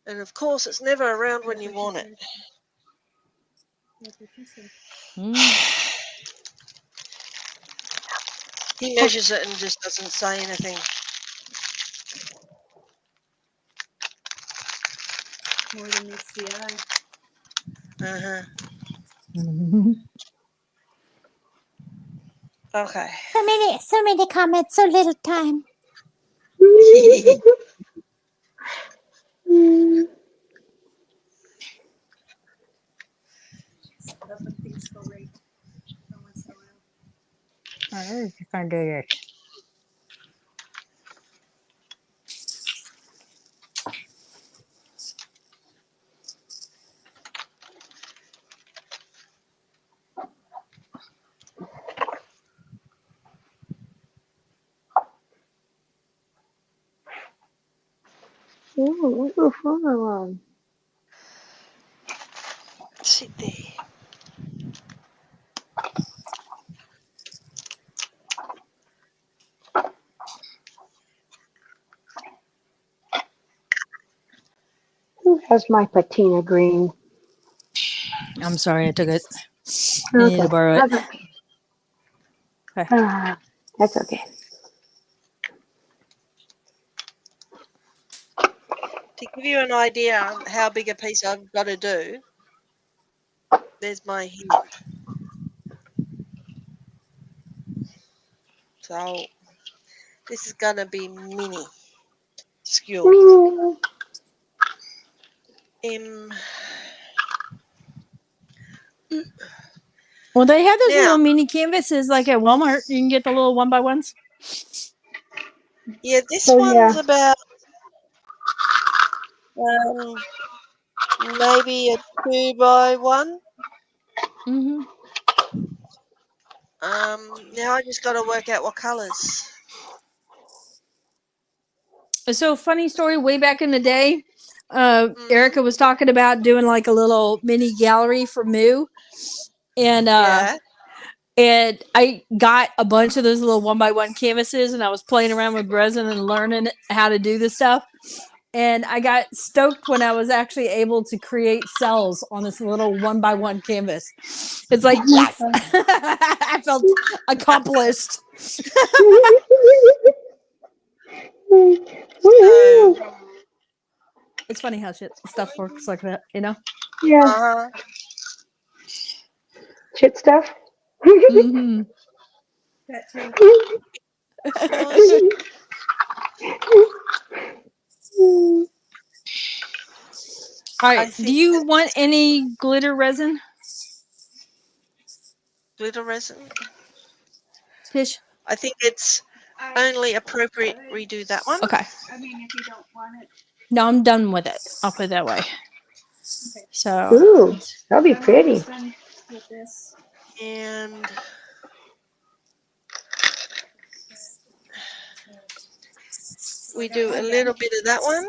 And of course, it's never around when you want it. He measures it and just doesn't say anything. More than meets the eye. Uh-huh. Okay. So many comments, so little time. Love when things go right once in a while. I'm just gonna do this. Ooh, ooh, fun. Sit there. Who has my patina green? I'm sorry, I took it. I need Okay. to borrow it. Okay. Okay. That's okay. To give you an idea how big a piece I've got to do, there's my hint. So this is going to be mini skewered. Well, they have those Now, little mini canvases like at Walmart. You can get the little 1x1s. yeah, this Oh, one's yeah. about maybe a 2x1. Mm-hmm. Now I just got to work out what colours. So, funny story. Way back in the day, Erica was talking about doing like a little mini gallery for Moo, and Yeah. and I got a bunch of those little 1x1 canvases, and I was playing around with resin and learning how to do this stuff. And I got stoked when I was actually able to create cells on this little 1x1 canvas. It's like, yes, I felt accomplished. So, It's funny how stuff works like that, you know? Yeah. Shit stuff. Mm-hmm. That too. All right. Do you want any glitter resin, glitter resin? Tish? I think it's only appropriate redo that one. Okay. I mean, if you don't want it. No, I'm done with it. I'll put it that way. Okay. So. Ooh, that'll be pretty. With this. And we do a little bit of that one.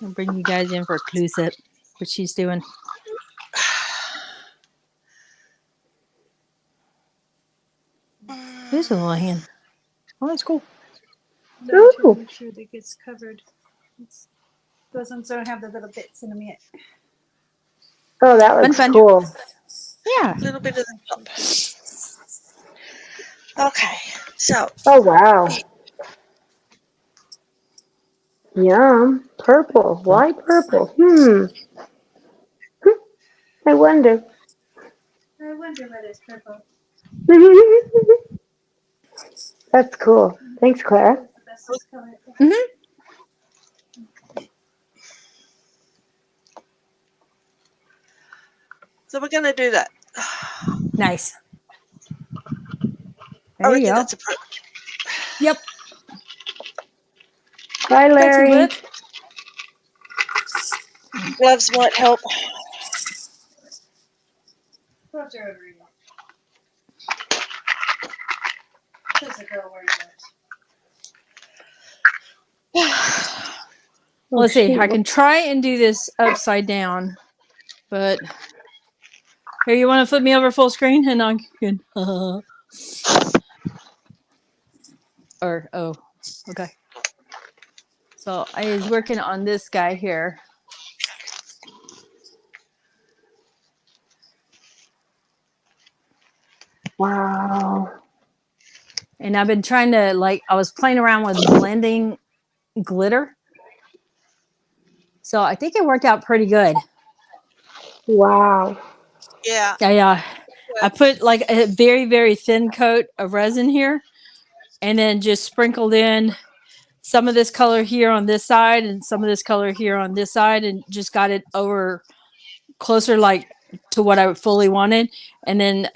I'll bring you guys in for a close up. What she's doing. There's a little hand. Oh, that's cool. No, to make sure that it gets covered. Those ones don't have the little bits in them yet. Oh, that looks Fun. cool. Yeah. A little bit of the top. Okay, so. Oh, wow. Yum. Purple. Why purple? I wonder. I wonder why there's purple. That's cool. Thanks, Claire. Mm-hmm. So we're going to do that. Nice. I There you reckon go. that's appropriate. Yep. Bye, Larry. Gloves might help. Gloves are overrated. There's a girl wearing gloves. Let's see. I can try and do this upside down, but here, you want to flip me over full screen, and I can. Okay. So I was working on this guy here. Wow. And I've been trying to, I was playing around with blending glitter. So I think it worked out pretty good. Wow. Yeah. I I put like a very, very thin coat of resin here and then just sprinkled in some of this color here on this side and some of this color here on this side and just got it over closer like to what I fully wanted. And then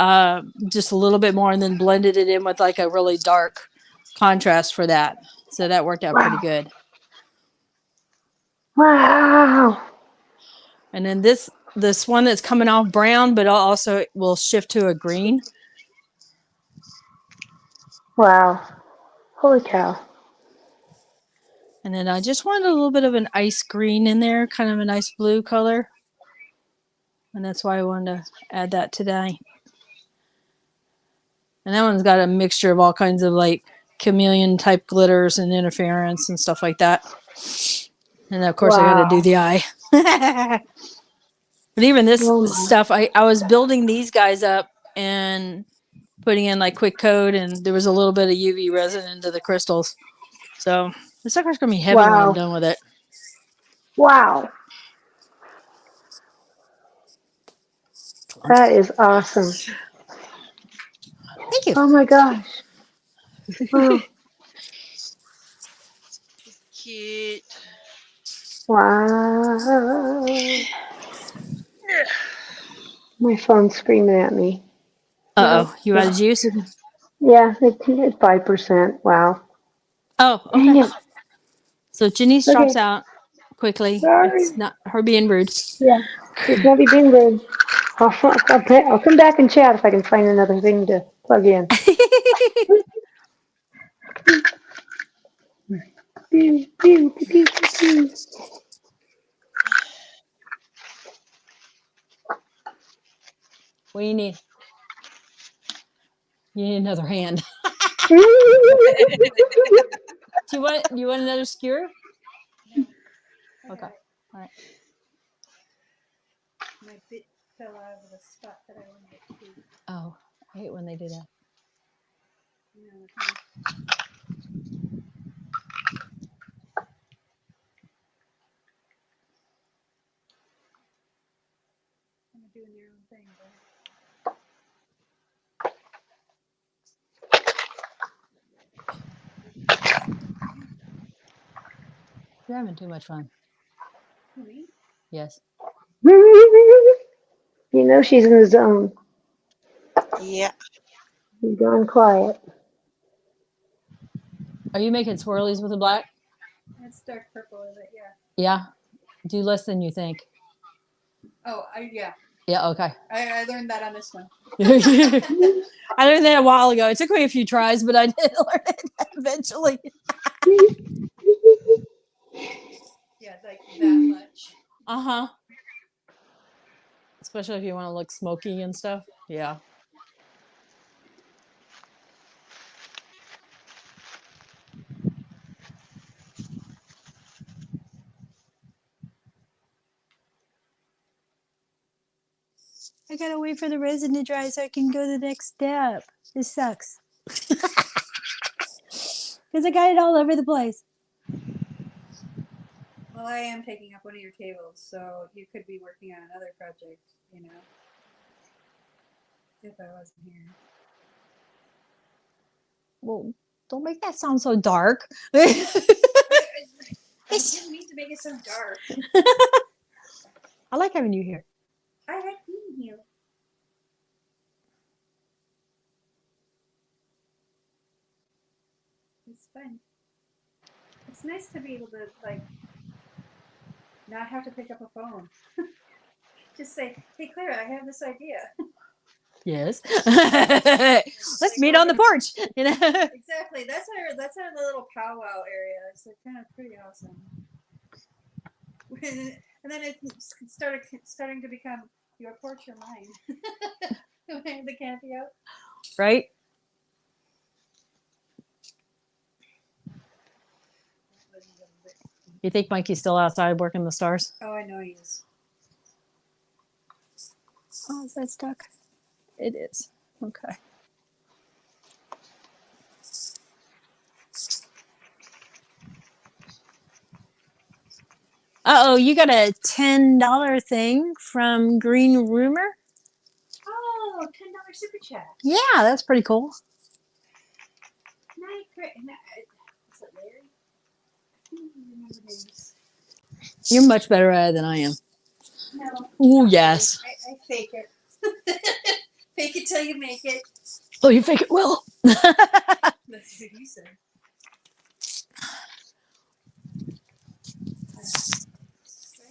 just a little bit more and then blended it in with like a really dark contrast for that. So that worked out pretty good. Wow. And then this one that's coming off brown, but also will shift to a green. Wow. Holy cow. And then I just wanted a little bit of an ice green in there, kind of a nice blue color. And that's why I wanted to add that today. And that one's got a mixture of all kinds of like chameleon type glitters and interference and stuff like that. And of course I got to do the eye. But even this stuff, I was building these guys up and putting in like quick coat, and there was a little bit of UV resin into the crystals. So the sucker's going to be heavy when I'm done with it. Wow. That is awesome. Thank you. Oh my gosh. Wow. Cute. Wow. My phone's screaming at me. Uh-oh. You out of juice? Yeah, it's 5%. Wow. Oh, okay. Dang it. So Janice Okay. drops out quickly. Sorry. It's not her being rude. Yeah, it's not being good. I'll come back and chat if I can find another thing to plug in. Pew, pew, pew, pew, pew. What do you need? You need another hand. Do you want another skewer? No. Okay. All right. My bit fell out of the spot that I wanted it to be. Oh, I hate when they do that. No, kind of doing their own thing, but You're having too much fun. me? Yes. You know she's in the zone. Yeah. She's gone quiet. Are you making swirlies with the black? It's dark purple, is it? Yeah. Yeah. Do less than you think. Oh, yeah. Yeah. Okay. I learned that on this one. I learned that a while ago. It took me a few tries, but I did learn it eventually. Yeah, like that much. Uh-huh. Especially if you want to look smoky and stuff. Yeah. I gotta wait for the resin to dry so I can go to the next step. This sucks. Because I got it all over the place. Well, I am taking up one of your tables, so you could be working on another project, you know, if I wasn't here. Well, don't make that sound so dark. I didn't mean to make it so dark. I like having you here. I like being here. It's fun. It's nice to be able to, like, not have to pick up a phone. Just say, hey, Clara, I have this idea. Yes. Let's meet on the porch. You know. Exactly. That's our little powwow area. It's like kind of pretty awesome. And then it's starting to become your porch or mine. The canopy out. Right? You think Mikey's still outside working the stars? Oh, I know he is. Oh, is that stuck? It is. Okay. Uh-oh, you got a $10 thing from Green Rumor? Oh, $10 for super chat. Yeah, that's pretty cool. Night, is it Larry? I can't even remember names. You're much better at it than I am. No. Ooh, yes. I fake it. Fake it till you make it. Oh, you fake it well. That's what you said. Do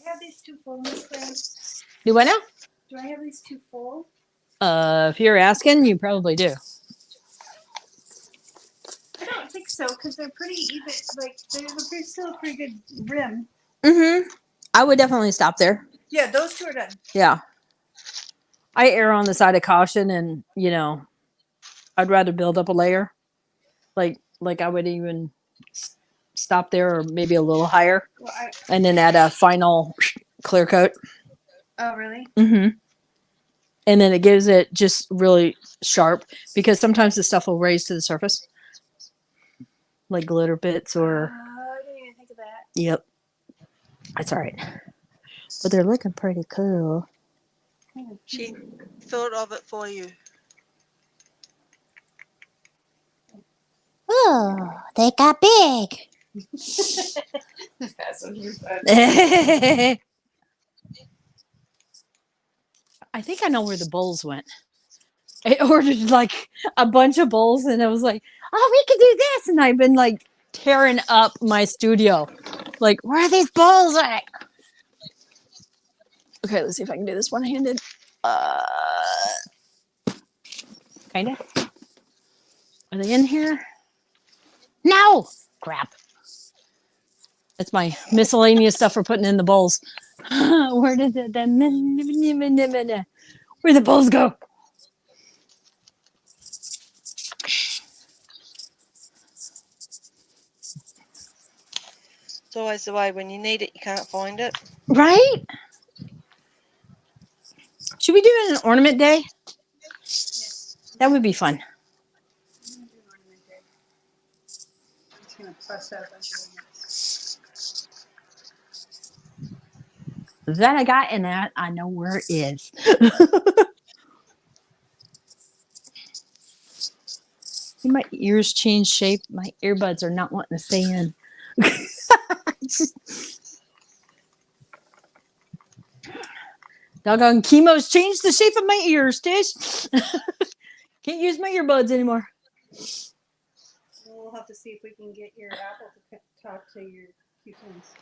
I have these two full, Miss Craig? Do what now? Do I have these two full? If you're asking, you probably do. I don't think so, because they're pretty even. Like, they're still a pretty good rim. Mm-hmm. I would definitely stop there. Yeah, those two are done. Yeah. I err on the side of caution, and I'd rather build up a layer. Like I would even stop there, or maybe a little higher, Well, and then add a final clear coat. Oh, really? Mm-hmm. And then it gives it just really sharp, because sometimes the stuff will raise to the surface, like glitter bits or. I didn't even think of that. Yep. That's all right. But they're looking pretty cool. She thought of it for you. Oh, they got big. That's what you're I think I know where the bowls went. I ordered like a bunch of bowls, and I was like, oh, we could do this. And I've been like tearing up my studio. Like, where are these bowls at? Okay, let's see if I can do this one-handed. Kind of. Are they in here? No! Crap. That's my miscellaneous stuff for putting in the bowls. Where did where'd the bowls go? It's always the way. When you need it, you can't find it. Right? Should we do it an ornament day? Yes. That would be fun. I'm going to do an ornament day. I'm just going to bust out a bunch of ornaments. That I got, and that I know where it is. My ears change shape. My earbuds are not wanting to stay in. Doggone chemo's changed the shape of my ears, Tish. Can't use my earbuds anymore. We'll have to see if we can get your Apple to talk to your Q-Twins.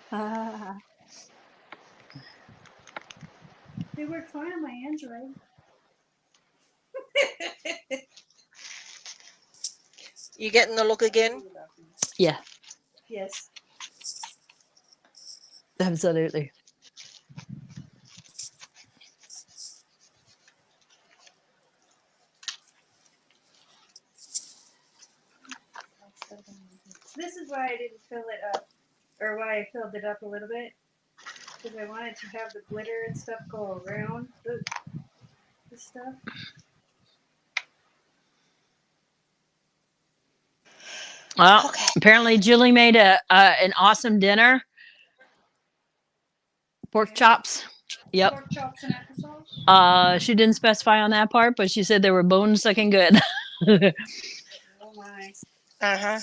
They work fine on my Android. You getting the look again? Yeah, Yes. absolutely. This is why I didn't fill it up, or why I filled it up a little bit, because I wanted to have the glitter and stuff go around the stuff. Well, apparently Julie made an awesome dinner. Pork chops. Yep. Pork chops and applesauce. She didn't specify on that part, but she said they were bone sucking good. Oh my. Uh-huh.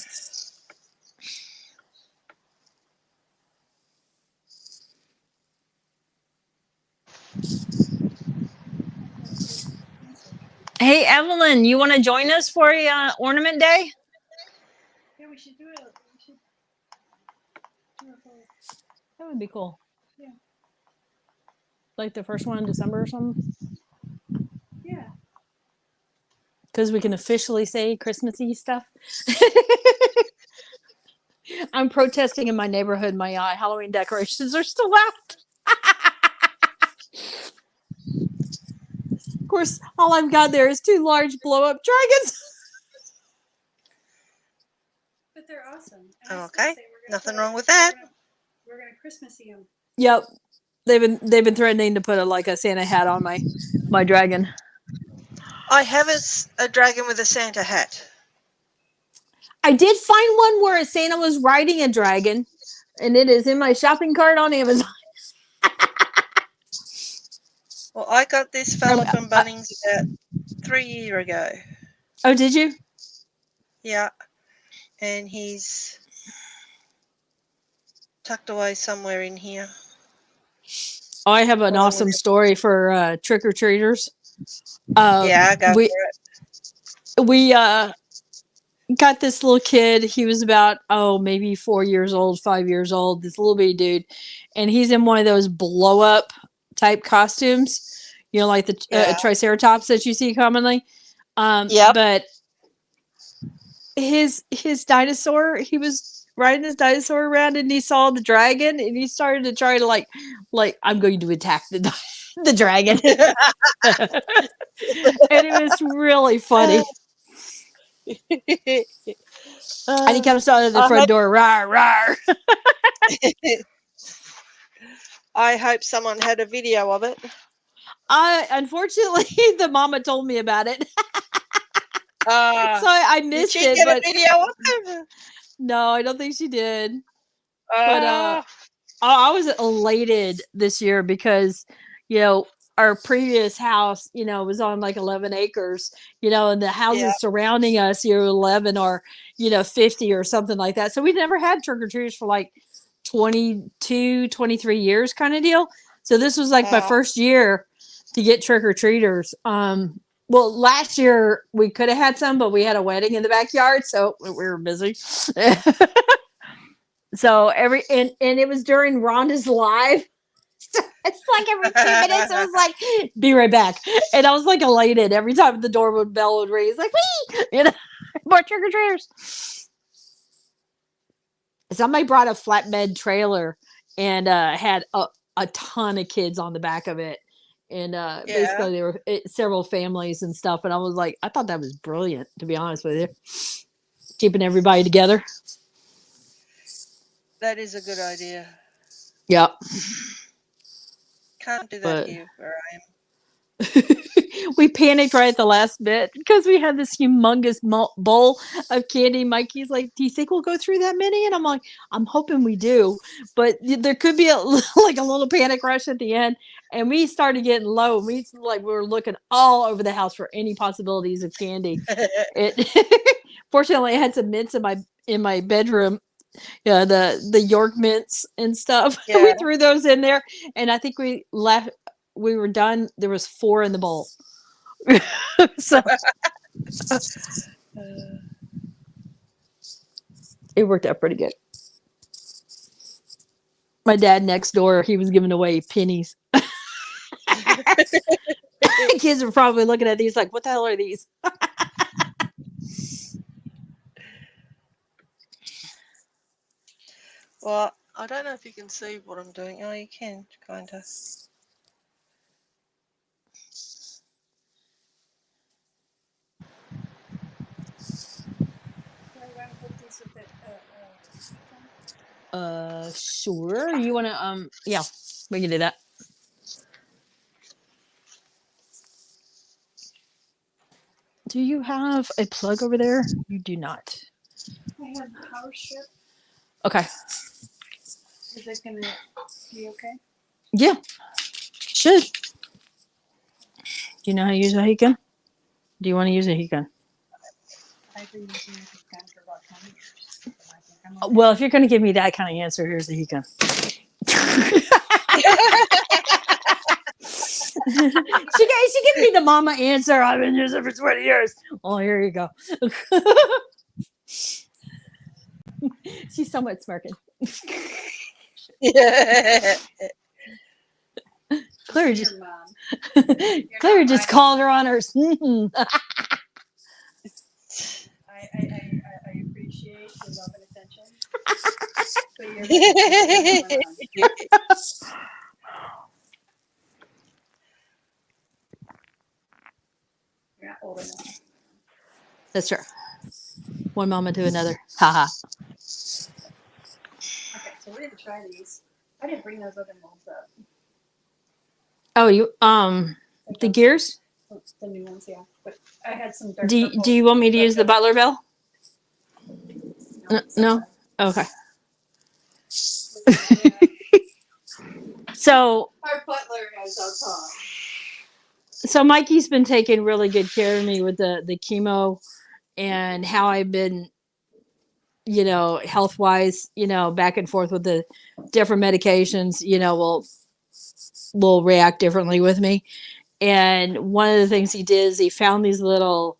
Hey, Evelyn, you want to join us for ornament day? Yeah, we should do it. We should do it both. That would be cool. Yeah. Like the first one in December or something? Yeah. Because we can officially say Christmassy stuff. I'm protesting in my neighborhood. My Halloween decorations are still out. Of course, all I've got there is 2 large blow-up dragons. But they're awesome. And I still Okay. say we're gonna Nothing put- wrong with that. We're gonna Christmassy them. Yep, they've been threatening to put a Santa hat on my dragon. I have a dragon with a Santa hat. I did find one where a Santa was riding a dragon, and it is in my shopping cart on Amazon. Well, I got this fella from Bunnings about 3 years ago. Oh, did you? Yeah. And he's tucked away somewhere in here. Oh, I have an Along awesome with story for trick-or-treaters. yeah, go we for it. we got this little kid. He was about maybe 4 years old, 5 years old. This little bitty dude, and he's in one of those blow-up type costumes. You know, like the Triceratops that you see commonly. Yep. But his dinosaur, he was riding his dinosaur around, and he saw the dragon, and he started to try to like I'm going to attack the dragon. And it was really funny. And he comes out of the front door, rawr, rawr. I hope someone had a video of it. Unfortunately, the mama told me about it. So I missed did she it. get But a video of it? no, I don't think she did. But I was elated this year because, you know, our previous house, you know, was on like 11 acres, you know, and the houses surrounding us, 11 or, 50 or something like that. So we never had trick-or-treaters for like 22, 23 years kind of deal. So this was like my first year to get trick-or-treaters. Well, last year we could have had some, but we had a wedding in the backyard, so we were busy. So and it was during Rhonda's live. So it's like every 2 minutes it was like, be right back. And I was like elated every time the bell would ring. It's like, wee! More trick-or-treaters. Somebody brought a flatbed trailer and had a ton of kids on the back of it. And basically there were several families and stuff. And I was like, I thought that was brilliant, to be honest with you. Keeping everybody together. That is a good idea. Yep. Can't do that here where I am. We panicked right at the last bit because we had this humongous bowl of candy. Mikey's like, do you think we'll go through that many? And I'm like, I'm hoping we do, but there could be a little panic rush at the end. And we started getting low. We were looking all over the house for any possibilities of candy. Fortunately, I had some mints in my bedroom. Yeah, the York mints and stuff. Yeah. We threw those in there, and I think we left. We were done. There was 4 in the bowl. So it worked out pretty good. My dad next door, he was giving away pennies. Kids were probably looking at these like, what the hell are these? Well, I don't know if you can see what I'm doing. Oh, you can, kind of. Sure. You want to, yeah, we can do that. Do you have a plug over there? You do not. I have power strip. Okay. Is it going to be okay? Yeah. Should. Do you know how to use a heat gun? Do you want to use a heat gun? I've been using a heat gun for about 20 years. So I think I'm okay. Well, if you're going to give me that kind of answer, here's the heat gun. She gave me the mama answer. I've been using it for 20 years. Oh, here you go. She's somewhat smirking. Claire just, Claire just called her on hers. I appreciate your love and attention. But you're not old enough. That's true. One mama to another. Haha. Okay, so we're gonna try these. I didn't bring those other molds up. Oh, you the gears? The new ones, yeah. But I had some. Do you want me to use the Butler bell? No. Okay. Yeah. So our butler has our So Mikey's been taking really good care of me with the chemo and how I've been, health wise, back and forth with the different medications, will react differently with me. And one of the things he did is he found these little,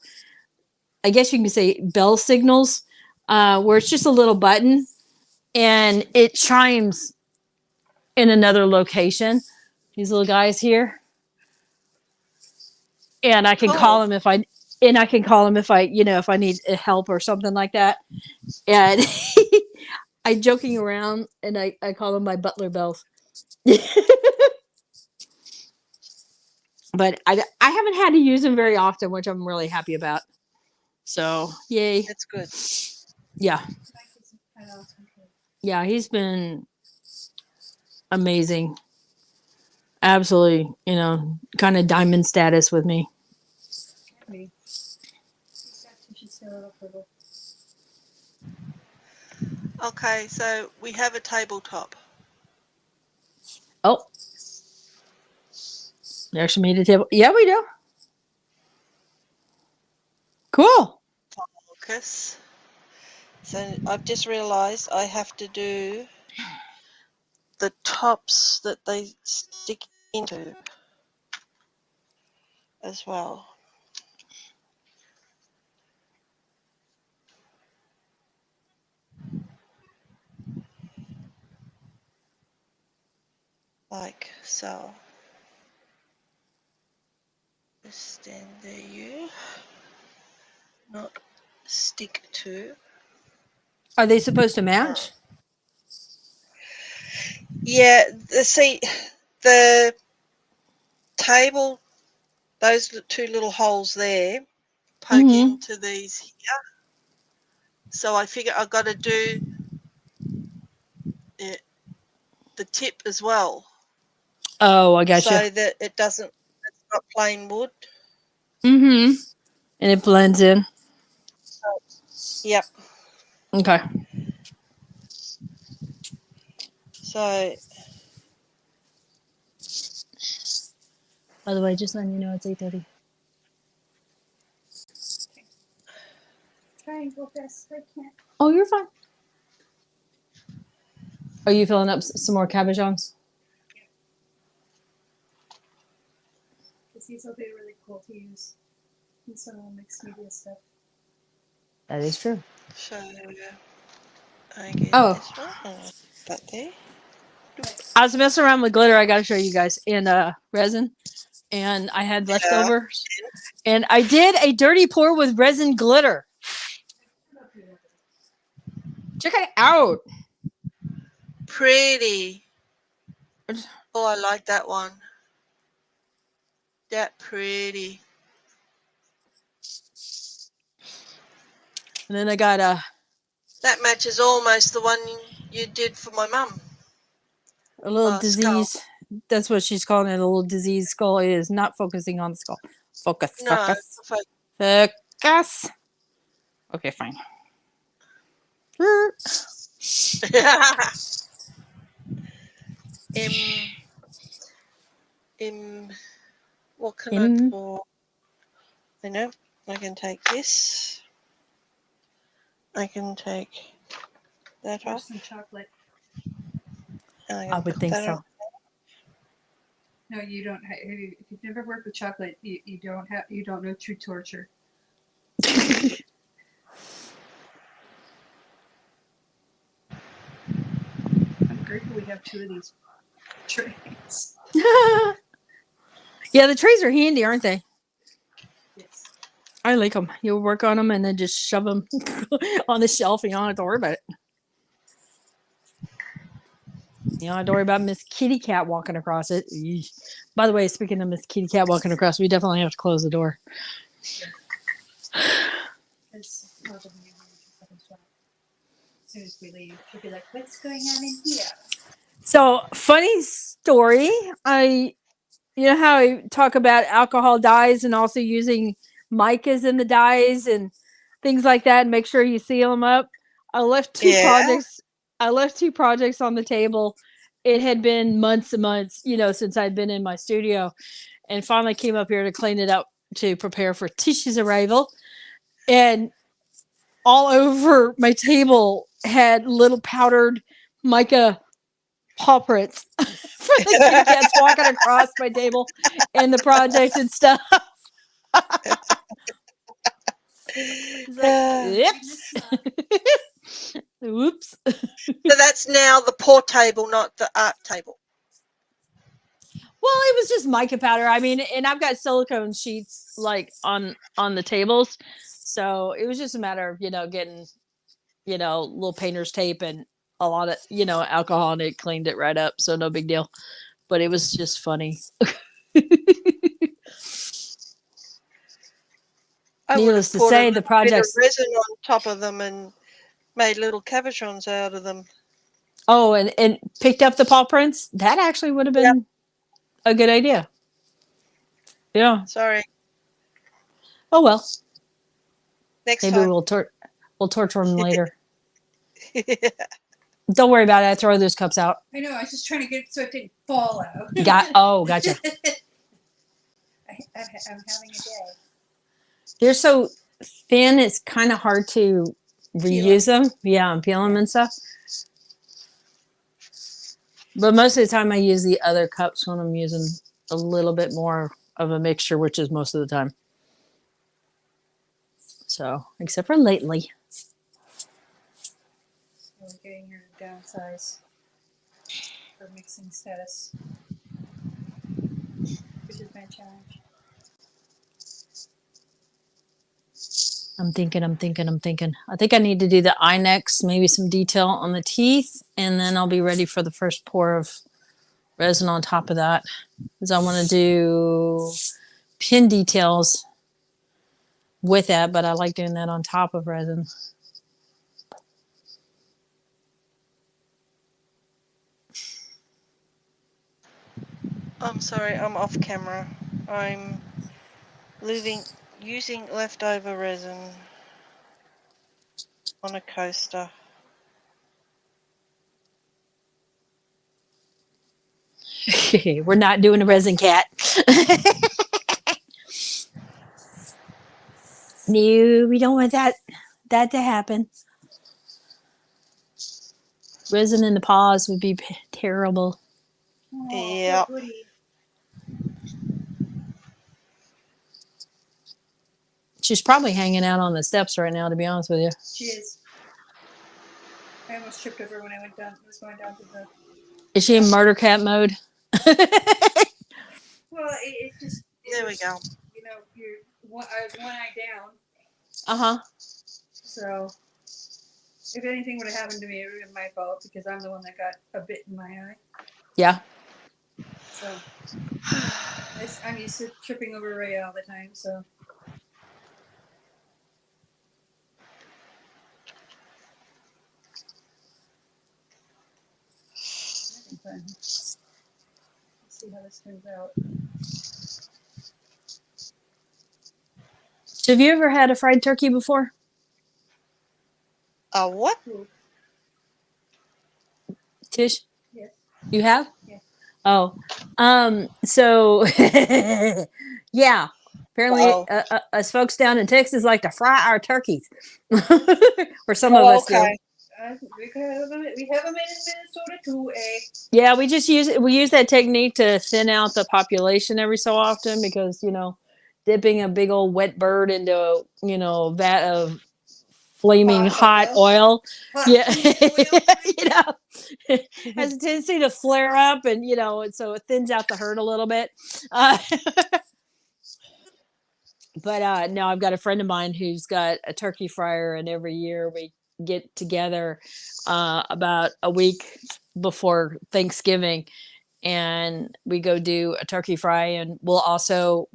I guess you can say, bell signals, where it's just a little button and it chimes in another location. These little guys here. And I can call him if I if I need help or something like that. And I joking around and I call them my butler bells. But I haven't had to use them very often, which I'm really happy about. So yay. That's good. Yeah. Yeah, he's been amazing. Absolutely, kind of diamond status with me. Okay, so we have a tabletop. Oh. You actually made a table. Yeah, we do. Cool. Focus. So I've just realized I have to do the tops that they stick into as well. Like so. Just stand there, you. Not stick to. Are they supposed to match? Yeah, see, the table, those two little holes there poke into these here. So I figure I've got to do the tip as well. Oh, I gotcha. So that it doesn't, it's not plain wood. Mm-hmm. And it blends in. Yep. Okay. So. By the way, just letting you know it's 8:30. Try and go fast. I can't. Oh, you're fine. Are you filling up some more cabochons? Because these will be really cool to use in some mixed media stuff. That is true. So I get this one. That there. I was messing around with glitter. I got to show you guys in resin, and I had leftovers, and I did a dirty pour with resin glitter. Check it out. Pretty. Oh, I like that one. That pretty. And then I got that matches almost the one you did for my mum. A little disease. Skull. That's what she's calling it. A little disease skull. It is not focusing on the skull. Focus. No, focus. Okay, fine. What can I pour? You know, I can take this. I can take that off. Some chocolate. I would think so. No, you don't. If you've never worked with chocolate, you don't know true torture. I'm grateful we have 2 of these trays. Yeah, the trays are handy, aren't they? Yes. I like them. You'll work on them and then just shove them on the shelf and you don't have to worry about it. You don't have to worry about Miss Kitty Cat walking across it. Eesh. By the way, speaking of Miss Kitty Cat walking across, we definitely have to close the door. As soon as we leave, she'll be like, "What's going on in here?" So, funny story. You know how I talk about alcohol dyes and also using micas in the dyes and things like that and make sure you seal them up. I left 2 projects. I left 2 projects on the table. It had been months and months, since I'd been in my studio. and finally came up here to clean it up to prepare for Tish's arrival. And all over my table had little powdered mica paw prints for the kitty cats walking across my table and the project and stuff. Oops. Whoops. So that's now the pour table, not the art table. Well, it was just mica powder. I mean, and I've got silicone sheets like on the tables, so it was just a matter of getting little painter's tape and a lot of alcohol, and it cleaned it right up. So no big deal. But it was just funny. Needless to say, the project's bit of resin on top of them and made little cabochons out of them. Oh, and picked up the paw prints. That actually would have been a good idea. Yeah. Sorry. Oh well. Next Maybe time. we'll torture them later. Don't worry about it. I throw those cups out. I know. I was just trying to get it so it didn't fall out. Gotcha. I'm having a day. They're so thin. It's kind of hard to reuse them. Yeah, and peel them and stuff. But most of the time, I use the other cups when I'm using a little bit more of a mixture, which is most of the time. So, except for lately. So we're getting her to downsize her mixing status, which is my challenge. I'm thinking. I think I need to do the eye next, maybe some detail on the teeth, and then I'll be ready for the first pour of resin on top of that. Because I want to do pin details with that, but I like doing that on top of resin. I'm sorry, I'm off camera. I'm using leftover resin on a coaster. We're not doing a resin cat. No, we don't want that to happen. Resin in the paws would be terrible. Oh, Yeah. She's probably hanging out on the steps right now, to be honest with you. She is. I almost tripped over when I was going down to the. Is she in murder cat mode? Well, it just. There we go. You know, I was one eye down. Uh-huh. So, if anything would have happened to me, it would have been my fault because I'm the one that got a bit in my eye. Yeah. So, I'm used to tripping over Ray all the time, so. Fun. Let's see how this turns out. So have you ever had a fried turkey before? A what? Tish? Yes. You have? Yeah. Oh. So yeah. Apparently us folks down in Texas like to fry our turkeys. Or some of us do. We have them in Minnesota too, eh? Yeah, we use that technique to thin out the population every so often because, dipping a big old wet bird into a vat of flaming hot oil. Yeah. Has a tendency to flare up and so it thins out the herd a little bit. But no, I've got a friend of mine who's got a turkey fryer, and every year we get together about a week before Thanksgiving, and we go do a turkey fry, and we'll also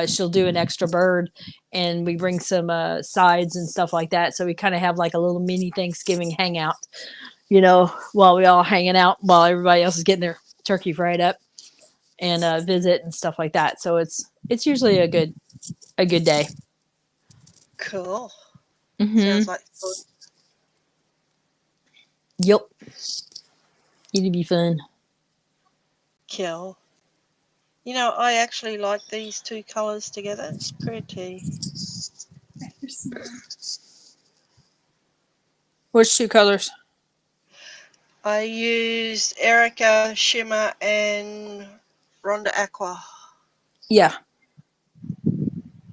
she'll do an extra bird, and we bring some sides and stuff like that. So we kind of have like a little mini Thanksgiving hangout, while we all hanging out while everybody else is getting their turkey fried up and visit and stuff like that. So it's usually a good day. Cool. Mm-hmm. Sounds like fun. Yep. It'd be fun. Cool. You know, I actually like these two colours together. It's pretty. Which two colors? I used Erica Shimmer and Rhonda Aqua. Yeah.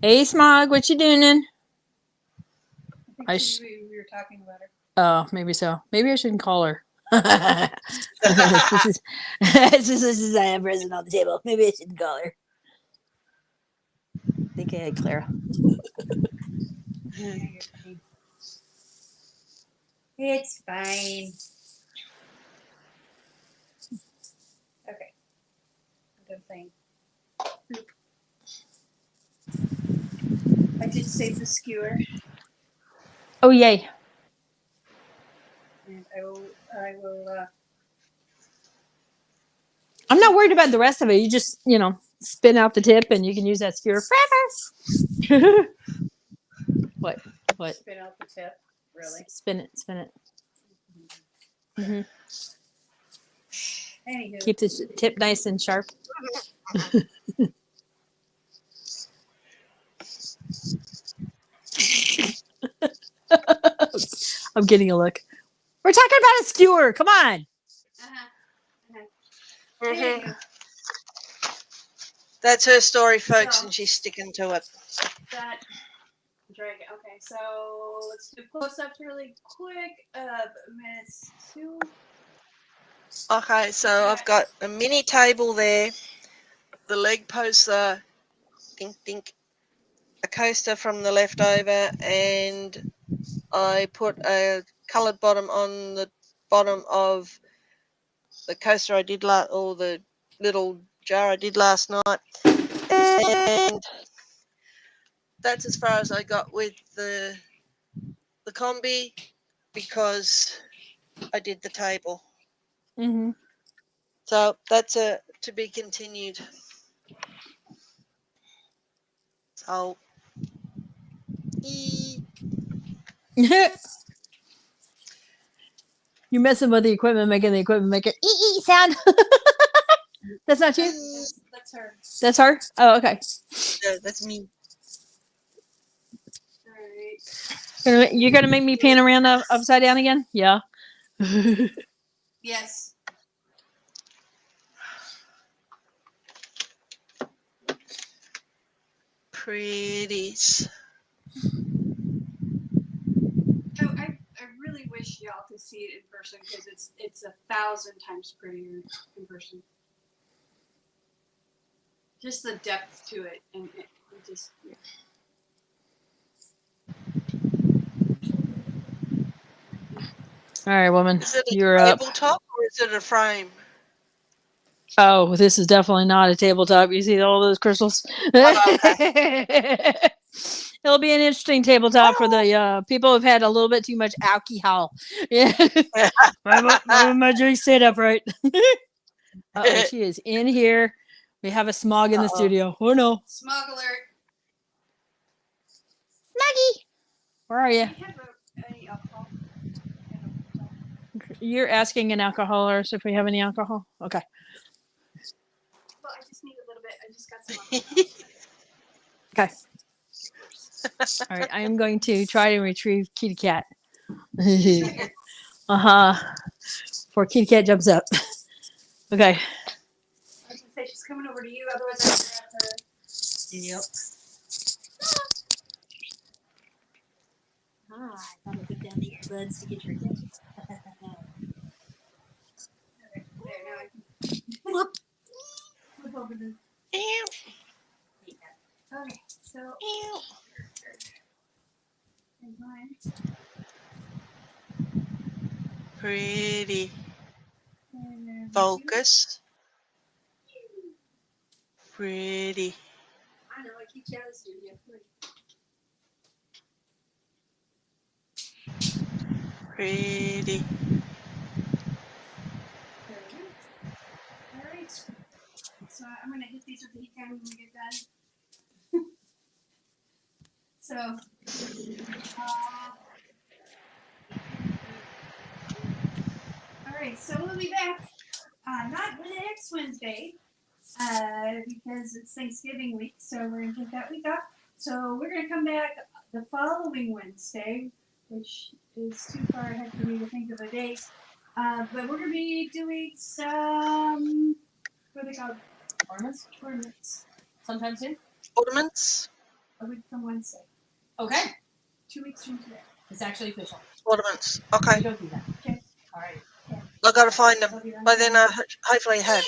Hey, Smog, what you doing? I think we were talking about her. Oh, maybe so. Maybe I shouldn't call her. this is I have resin on the table. Maybe I shouldn't call her. I think I had Clara. Yeah, you're fine. It's fine. Okay. I'm done playing. I did save the skewer, Oh, yay. and I will. I'm not worried about the rest of it. You just, spin out the tip and you can use that skewer forever. What? Spin out the tip. Really. Spin it. Mm-hmm. Anywho. Keep the tip nice and sharp. I'm getting a look. We're talking about a skewer. Come on. Mm-hmm. That's her story, folks, and she's sticking to it. That dragon. Okay, so let's do close-ups really quick. Miss Sue. Okay, so I've got a mini table there. The leg posts are dink, a coaster from the leftover, and I put a coloured bottom on the bottom of the coaster I did or the little jar I did last night. And that's as far as I got with the combi, because I did the table. Mm-hmm. So that's to be continued. So You're messing with the equipment, making the equipment make it sound. That's not you? That's her. That's her? Oh, okay. Yeah, that's me. Alright. You're going to make me pan around upside down again? Yeah. Yes. Pretties. Oh, I really wish y'all could see it in person, because it's 1,000 times prettier in person. Just the depth to it, and it just. Yeah. All right, woman. Is it a You're up. tabletop or is it a frame? Oh, this is definitely not a tabletop. You see all those crystals? Oh, okay. It'll be an interesting tabletop for the people who've had a little bit too much alcohol. Yeah. my drink stayed upright. Uh-oh, she is in here. We have a smog in the studio. Oh, no. Smog alert. Smoggy. Where are you? Do we have any alcohol? You're asking an alcoholist if we have any alcohol? Okay. Well, I just need a little bit. I just got some. Okay. All right. I am going to try to retrieve Kitty Cat. Uh-huh. Before Kitty Cat jumps up. Okay. I was going to say, she's coming over to you. Otherwise, I would grab her. Yep. I thought I put down the earbuds to get your attention. Okay, there, now I can flip over the. Okay, so. And mine. Pretty. And then Focus. Pretty. I know, I keep jealous of you. Pretty. There we go. Alright. So I'm going to hit these with the heat gun when we get done. So, alright, so we'll be back not next Wednesday, because it's Thanksgiving week, so we're going to take that week off. So we're going to come back the following Wednesday, which is too far ahead for me to think of a date. But we're going to be doing some, what are they called? Ornaments? Tournaments. Sometime soon? Ornaments. A week from Wednesday. Okay. 2 weeks from today. It's actually official. Ornaments. Okay. Don't do that. Okay. All right. I got to find them. I'll be on By then, time. I hopefully have.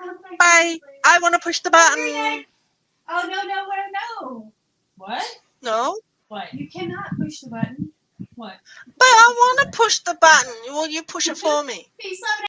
Oh, my Bye. goodness. I want to push the button. Oh, no. What? No. What? You cannot push the button. What? But I want to push the button. Will you push it for me? Peace, love, and